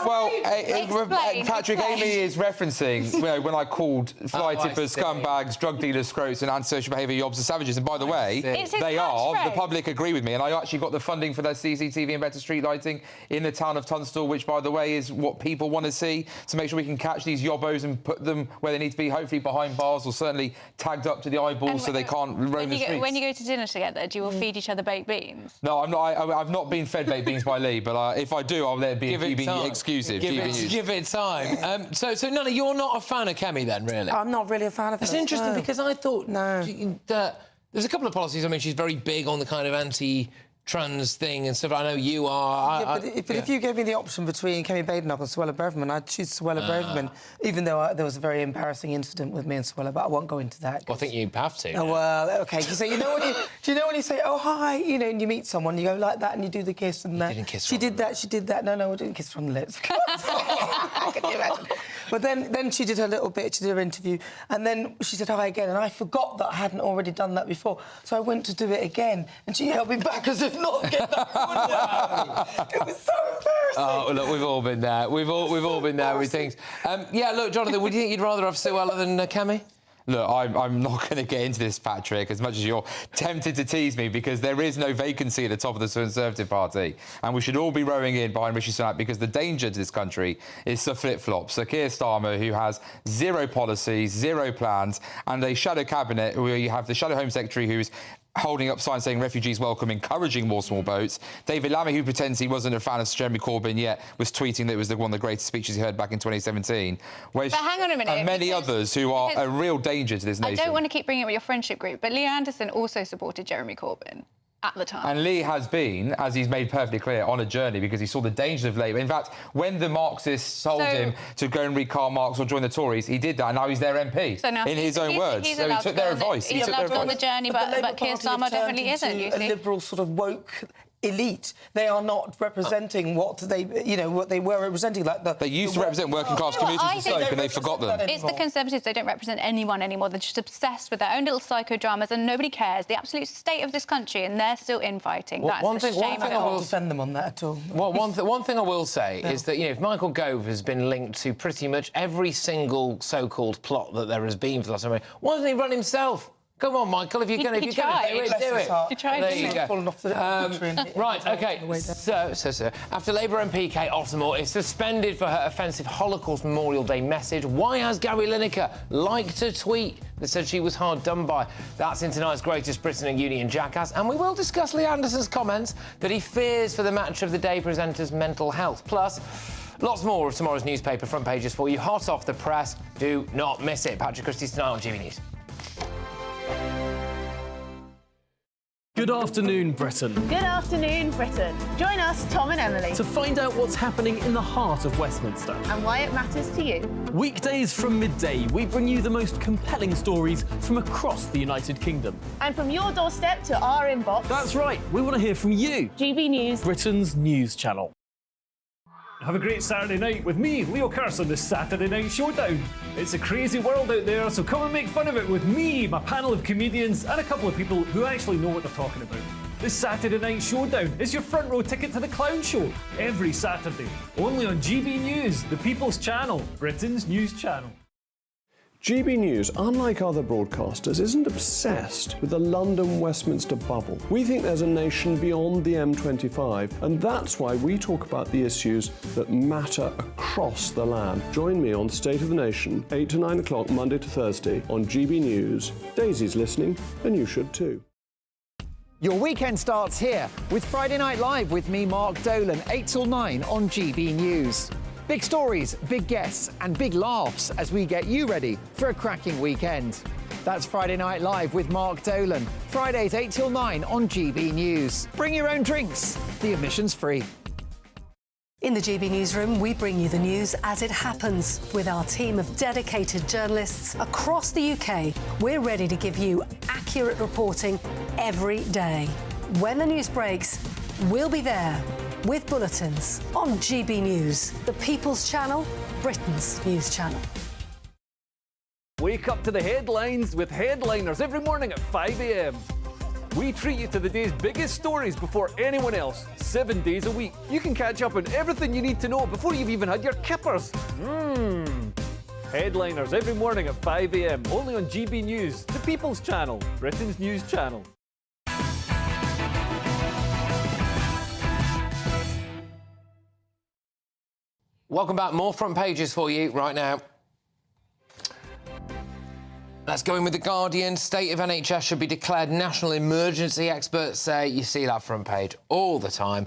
Well, Explain. Patrick, Amy is referencing, you know, when I called fly tippers, scumbags, drug dealers, scrotes and antisocial behaviour, yobs and savages. And by the way, they are. The public agree with me. And I actually got the funding for their CCTV and better street lighting in the town of Tunstall, which, by the way, is what people want to see, to make sure we can catch these yobbos and put them where they need to be, hopefully behind bars or certainly tagged up to the eyeballs so they can't roam the streets. When you go to dinner together, do you all feed each other baked beans? No, I'm not. I've not been fed baked beans by Lee, but if I do, I'll let it be a GB exclusive. Give it time. So, Nana, you're not a fan of Kemi then, really? I'm not really a fan of her. It's interesting because I thought there's a couple of policies. I mean, she's very big on the kind of anti-trans thing and stuff. I know you are. But if you gave me the option between Kemi Badenoch and Suella Braverman, I'd choose Suella Braverman, even though there was a very embarrassing incident with me and Suella, but I won't go into that. Well, I think you have to. Oh, well, OK. So you know when you say, oh, hi, you know, and you meet someone, you go like that and you do the kiss and that. You didn't kiss she did that. No, I didn't kiss her on the lips. Can you imagine? But then she did her little bit, she did her interview, and then she said hi again, and I forgot that I hadn't already done that before. So I went to do it again, and she held me back as if not get that one. It was so embarrassing. Oh, look, we've all been there. We've all been there with things. Yeah, look, Jonathan, would you think you'd rather have Suella than Kemi? Look, I'm not going to get into this, Patrick, as much as you're tempted to tease me, because there is no vacancy at the top of the Conservative Party, and we should all be rowing in behind Rishi Sunak, because the danger to this country is the flip-flop. Sir Keir Starmer, who has zero policies, zero plans, and a shadow cabinet where you have the shadow Home Secretary who's holding up signs saying refugees welcome, encouraging more small boats. David Lammy, who pretends he wasn't a fan of Jeremy Corbyn yet, was tweeting that it was one of the greatest speeches he heard back in 2017. But hang on a minute. And many others who are a real danger to this nation. I don't want to keep bringing up your friendship group, but Lee Anderson also supported Jeremy Corbyn at the time. And Lee has been, as he's made perfectly clear, on a journey because he saw the dangers of Labour. In fact, when the Marxists told him to go and read Karl Marx or join the Tories, he did that, and now he's their MP, in his own words. He's so he took their advice. He's allowed to go on the journey, but Keir Starmer definitely isn't, you see. A liberal sort of woke elite. They are not representing what they were representing. Like they used to represent working class communities in Stoke, and they forgot them. It's the Conservatives. They don't represent anyone anymore. They're just obsessed with their own little psychodramas, and nobody cares. The absolute state of this country, and they're still infighting. That's a shame. I can't defend them on that at all. Well, one thing I will say is that, you know, if Michael Gove has been linked to pretty much every single so-called plot that there has been for the last time, why doesn't he run himself? Come on, Michael, if you're going to do it, do it. He tried. There you go. Right, OK, so after Labour MP Kate Ottermore is suspended for her offensive Holocaust Memorial Day message, why has Gary Lineker liked a tweet that said she was hard done by? That's in tonight's Greatest Britain and Union Jackass, and we will discuss Lee Anderson's comments that he fears for the Match of the Day presenter's mental health. Plus, lots more of tomorrow's newspaper front pages for you, hot off the press. Do not miss it. Patrick Christys tonight on GBNews. Good afternoon, Britain. Good afternoon, Britain. Join us, Tom and Emily, To find out what's happening in the heart of Westminster. and why it matters to you. Weekdays from midday, we bring you the most compelling stories from across the United Kingdom. And from your doorstep to our inbox. That's right, we want to hear from you. GB News, Britain's news channel. Have a great Saturday night with me, Leo Curse, on the Saturday Night Showdown. It's a crazy world out there, so come and make fun of it with me, my panel of comedians, and a couple of people who actually know what they're talking about. This Saturday Night Showdown is your front row ticket to the clown show, every Saturday, only on GB News, the People's Channel, Britain's news channel. GB News, unlike other broadcasters, isn't obsessed with the London-Westminster bubble. We think there's a nation beyond the M25, and that's why we talk about the issues that matter across the land. Join me on State of the Nation, 8 to 9 o'clock, Monday to Thursday, on GB News. Daisy's listening, and you should too. Your weekend starts here with Friday Night Live with me, Mark Dolan, 8 till 9 on GB News. Big stories, big guests, and big laughs as we get you ready for a cracking weekend. That's Friday Night Live with Mark Dolan. Fridays 8 till 9 on GB News. Bring your own drinks. The admission's free. In the GB newsroom, we bring you the news as it happens. With our team of dedicated journalists across the UK, we're ready to give you accurate reporting every day. When the news breaks, we'll be there with bulletins on GB News, the People's Channel, Britain's news channel. Wake up to the headlines with Headliners every morning at 5 a.m. We treat you to the day's biggest stories before anyone else, 7 days a week. You can catch up on everything you need to know before you've even had your kippers. Headliners every morning at 5 a.m. only on GB News, the People's Channel, Britain's news channel. Welcome back. More front pages for you right now. Let's go in with The Guardian. State of NHS should be declared national emergency, experts say. You see that front page all the time.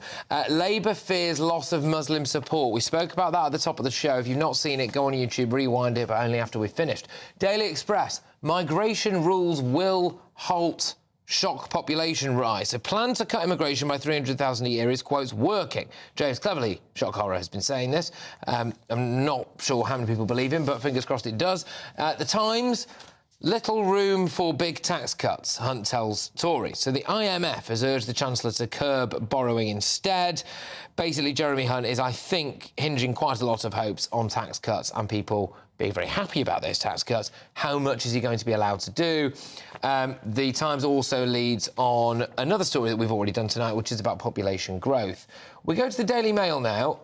Labour fears loss of Muslim support. We spoke about that at the top of the show. If you've not seen it, go on YouTube, rewind it, but only after we've finished. Daily Express. Migration rules will halt shock population rise. A plan to cut immigration by 300,000 a year is, quotes, working. James Cleverly, shock horror, has been saying this. I'm not sure how many people believe him, but fingers crossed it does. The Times. Little room for big tax cuts, Hunt tells Tories. So the IMF has urged the Chancellor to curb borrowing instead. Basically, Jeremy Hunt is, I think, hinging quite a lot of hopes on tax cuts and people being very happy about those tax cuts. How much is he going to be allowed to do? The Times also leads on another story that we've already done tonight, which is about population growth. We go to the Daily Mail now.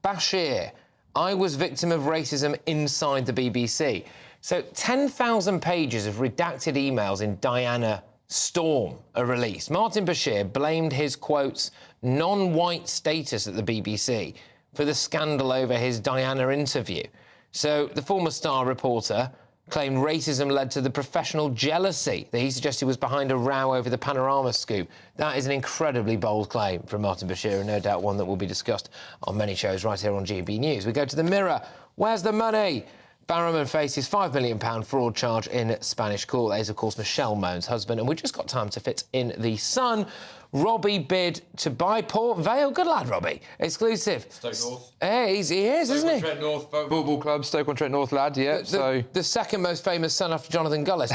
Bashir, I was victim of racism inside the BBC. So 10,000 pages of redacted emails in Diana Storm are released. Martin Bashir blamed his, quotes, non-white status at the BBC for the scandal over his Diana interview. So the former Star reporter claimed racism led to the professional jealousy that he suggested was behind a row over the Panorama scoop. That is an incredibly bold claim from Martin Bashir, and no doubt one that will be discussed on many shows right here on GB News. We go to the Mirror. Where's the money? Barrowman faces £5 million fraud charge in Spanish court. That is, of course, Michelle Moan's husband. And we've just got time to fit in the Sun. Robbie bid to buy Port Vale. Good lad, Robbie. Exclusive. Stoke North. Hey, he is, isn't he? Stoke-on-Trent North Football Club, Stoke-on-Trent North lad, yeah. The second most famous son after Jonathan Gullis.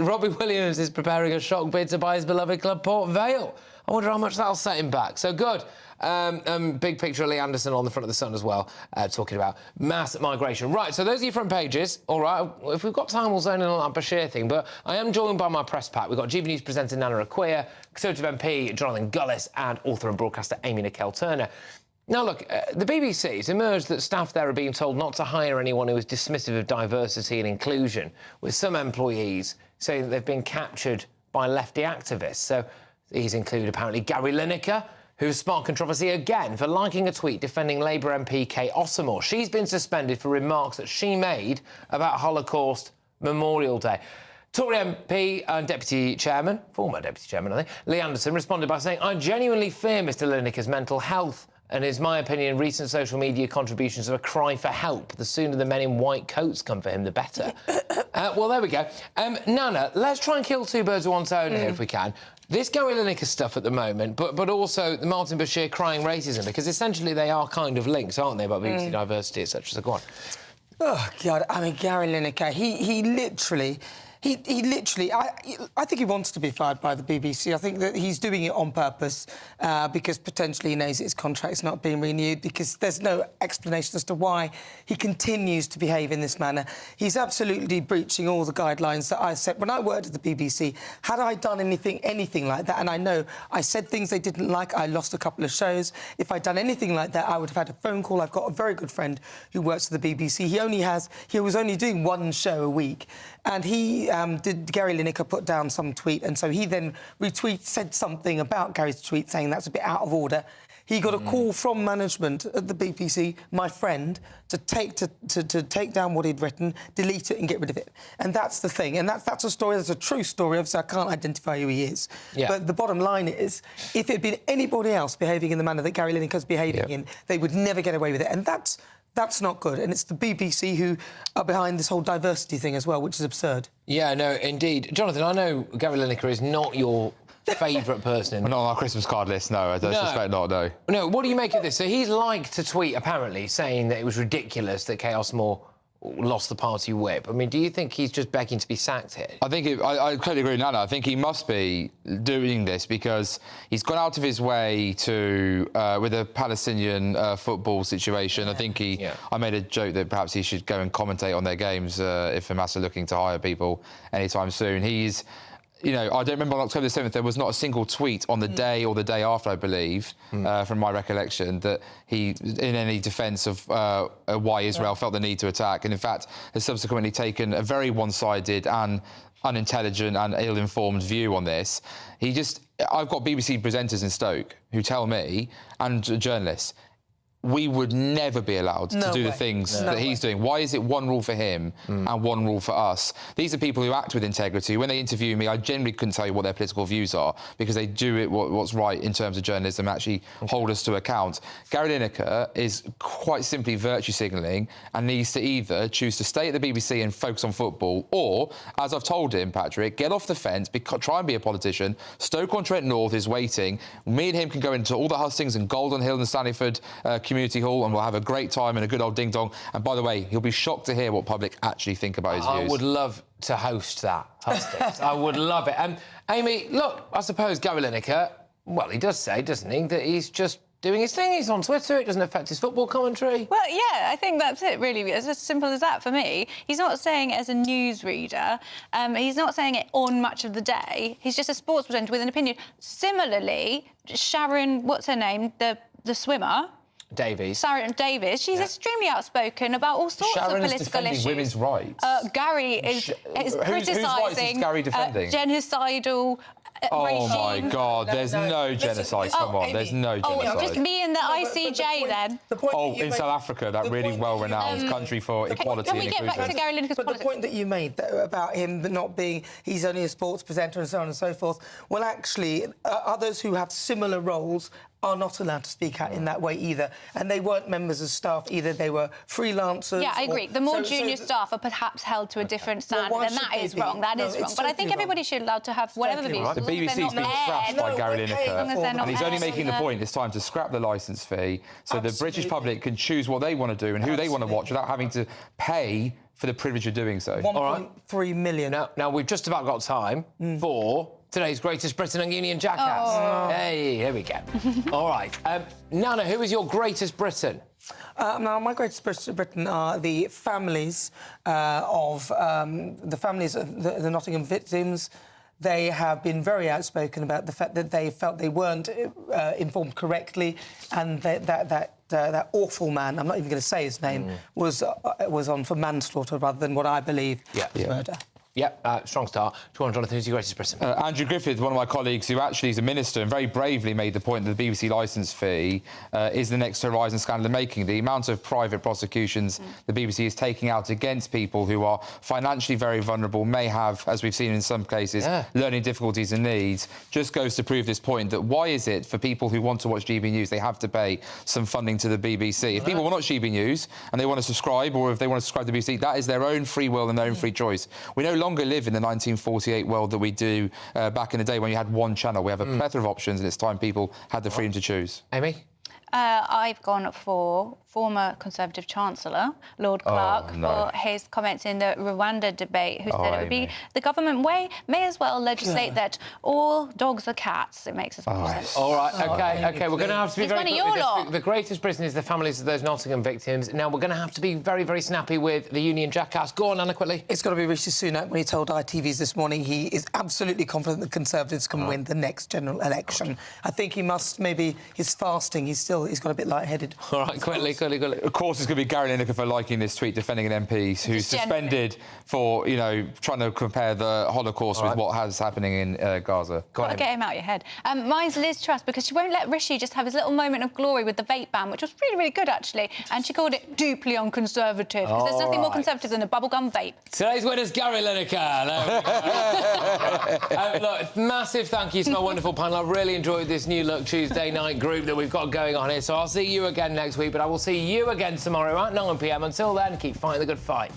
Robbie Williams is preparing a shock bid to buy his beloved club, Port Vale. I wonder how much that'll set him back. So good. Big picture of Lee Anderson on the front of the Sun as well, talking about mass migration. Right, so those are your front pages. All right, if we've got time, we'll zone in on that Bashir thing. But I am joined by my press pack. We've got GB News presenter Nana Akua, Conservative MP Jonathan Gullis, and author and broadcaster Amy Nicole-Turner. Now, look, the BBC, it's emerged that staff there are being told not to hire anyone who is dismissive of diversity and inclusion, with some employees saying that they've been captured by lefty activists. So these include, apparently, Gary Lineker, who has sparked controversy again for liking a tweet defending Labour MP Kate Ossamore. She's been suspended for remarks that she made about Holocaust Memorial Day. Tory MP and Deputy Chairman, former Deputy Chairman, I think, Lee Anderson, responded by saying, I genuinely fear Mr Lineker's mental health, and in my opinion, recent social media contributions are a cry for help. The sooner the men in white coats come for him, the better. Well, there we go. Nana, let's try and kill two birds with one stone here if we can. This Gary Lineker stuff at the moment, but also the Martin Bashir crying racism, because essentially they are kind of linked, aren't they, about BBC diversity, etc. So go on. Oh, God, I mean, Gary Lineker, he literally... I think he wants to be fired by the BBC. I think that he's doing it on purpose because potentially he knows his contract's not being renewed, because there's no explanation as to why he continues to behave in this manner. He's absolutely breaching all the guidelines that I set. When I worked at the BBC, had I done anything like that, and I know I said things they didn't like, I lost a couple of shows. If I'd done anything like that, I would have had a phone call. I've got a very good friend who works at the BBC. He was only doing one show a week, and Gary Lineker put down some tweet, and so he then said something about Gary's tweet, saying that's a bit out of order. He got a call from management at the BBC, my friend, to take down what he'd written, delete it and get rid of it. And that's the thing. And that's a story, that's a true story. Obviously, I can't identify who he is. Yeah. But the bottom line is, if it had been anybody else behaving in the manner that Gary Lineker's behaving in, they would never get away with it. And that's not good. And it's the BBC who are behind this whole diversity thing as well, which is absurd. Yeah, no, indeed. Jonathan, I know Gary Lineker is not your favourite person in Not on our Christmas card list, no. I don't suspect not, no. No, what do you make of this? So he's liked to tweet, apparently, saying that it was ridiculous that Chaos Moore lost the party whip. I mean, do you think he's just begging to be sacked here? I think I totally agree with Nana. I think he must be doing this because he's gone out of his way to with the Palestinian football situation. I think I made a joke that perhaps he should go and commentate on their games if Hamas are looking to hire people anytime soon. He's, you know, I don't remember on October the 7th, there was not a single tweet on the day or the day after, I believe, from my recollection, that he, in any defence of why Israel felt the need to attack, and in fact has subsequently taken a very one-sided and unintelligent and ill-informed view on this. I've got BBC presenters in Stoke who tell me, and journalists, we would never be allowed to do the things that he's doing. Why is it one rule for him and one rule for us? These are people who act with integrity. When they interview me, I generally couldn't tell you what their political views are because they do it what's right in terms of journalism, actually hold us to account. Gary Lineker is quite simply virtue signalling and needs to either choose to stay at the BBC and focus on football or, as I've told him, Patrick, get off the fence, try and be a politician. Stoke-on-Trent North is waiting. Me and him can go into all the hustings and Golden Hill and Stanleyford Community Hall and we'll have a great time and a good old ding-dong. And by the way, he'll be shocked to hear what public actually think about his views. I would love to host that hustings. I would love it. Amy, look, I suppose Gary Lineker, well, he does say, doesn't he, that he's just doing his thing. He's on Twitter. It doesn't affect his football commentary. Well, yeah, I think that's it, really. It's as simple as that for me. He's not saying it as a newsreader. He's not saying it on Match of the Day. He's just a sports presenter with an opinion. Similarly, Sharon, what's her name, the swimmer... Davies. Sharon Davies. She's extremely outspoken about all sorts of political issues. Women's rights. Gary is criticising genocidal regime. My God, there's no genocide. Come on, there's no genocide. Just me and the ICJ then. In South Africa, that really well-renowned country for equality and inclusion. Can we get back to Gary Lineker's politics? The point that you made about him not being, he's only a sports presenter and so on and so forth, well, actually, others who have similar roles are not allowed to speak out in that way either. And they weren't members of staff either. They were freelancers. Yeah, I agree. The more junior staff are perhaps held to a different standard, and that is wrong. That is wrong. But I think everybody should be allowed to have whatever views. The BBC's being thrashed by Gary Lineker, and he's only making the point it's time to scrap the licence fee so the British public can choose what they want to do and who they want to watch without having to pay for the privilege of doing so. 1.3 million. Now, we've just about got time for today's greatest Britain and Union jackass. Oh. Hey, here we go. All right. Nana, who is your greatest Briton? Now, my greatest Britain are the families of the Nottingham victims. They have been very outspoken about the fact that they felt they weren't informed correctly, and that awful man, I'm not even going to say his name, was on for manslaughter rather than what I believe was murder. Yeah, strong start. Jonathan, who's your greatest Briton? Andrew Griffith, one of my colleagues, who actually is a minister and very bravely made the point that the BBC licence fee is the next Horizon scandal in making. The amount of private prosecutions the BBC is taking out against people who are financially very vulnerable, may have, as we've seen in some cases, learning difficulties and needs, just goes to prove this point that why is it for people who want to watch GB News, they have to pay some funding to the BBC. If people want to watch GB News and they want to subscribe, or if they want to subscribe to the BBC, that is their own free will and their own free choice. We no longer live in the 1948 world that we do back in the day when you had one channel. We have a plethora of options, and it's time people had the freedom to choose. Amy? I've gone for former Conservative Chancellor, Lord Clark, for his comments in the Rwanda debate, who said it would be the government may as well legislate that all dogs are cats. It makes us more sense. All right, OK, we're going to have to be very quick. The greatest Britain is the families of those Nottingham victims. Now, we're going to have to be very, very snappy with the Union jackass. Go on, Anna, quickly. It's got to be Rishi Sunak. When he told ITVs this morning he is absolutely confident that Conservatives can win the next general election. I think he must, maybe his fasting, he's got a bit lightheaded. All right, quickly. Of course, it's going to be Gary Lineker for liking this tweet, defending an MP who's suspended for, you know, trying to compare the Holocaust with what has happening in Gaza. Got to get him out of your head. Mine's Liz Truss, because she won't let Rishi just have his little moment of glory with the vape ban, which was really, really good, actually. And she called it deeply unconservative, because there's nothing more conservative than a bubblegum vape. Today's winner's Gary Lineker. Look, massive thank you to my wonderful panel. I've really enjoyed this New Look Tuesday night group that we've got going on here. So I'll see you again next week, but I will see you again tomorrow at 9 p.m. Until then, keep fighting the good fight.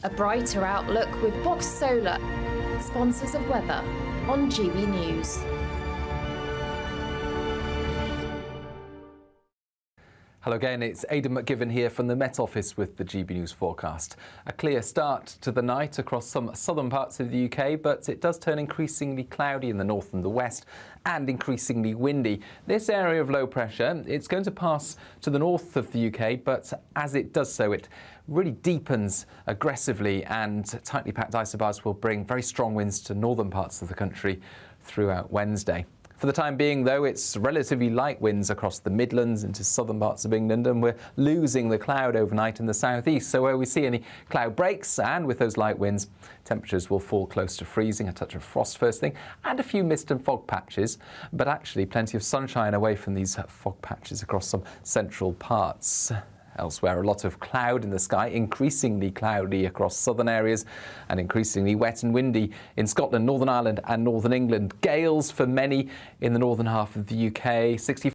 A brighter outlook with Box Solar, sponsors of weather on GB News. Hello again, it's Aidan McGivern here from the Met Office with the GB News forecast. A clear start to the night across some southern parts of the UK, but it does turn increasingly cloudy in the north and the west and increasingly windy. This area of low pressure, it's going to pass to the north of the UK, but as it does so, it really deepens aggressively, and tightly packed isobars will bring very strong winds to northern parts of the country throughout Wednesday. For the time being, though, it's relatively light winds across the Midlands into southern parts of England, and we're losing the cloud overnight in the southeast. So where we see any cloud breaks, and with those light winds, temperatures will fall close to freezing, a touch of frost first thing, and a few mist and fog patches, but actually plenty of sunshine away from these fog patches across some central parts. Elsewhere, a lot of cloud in the sky, increasingly cloudy across southern areas and increasingly wet and windy in Scotland, Northern Ireland and Northern England. Gales for many in the northern half of the UK, 65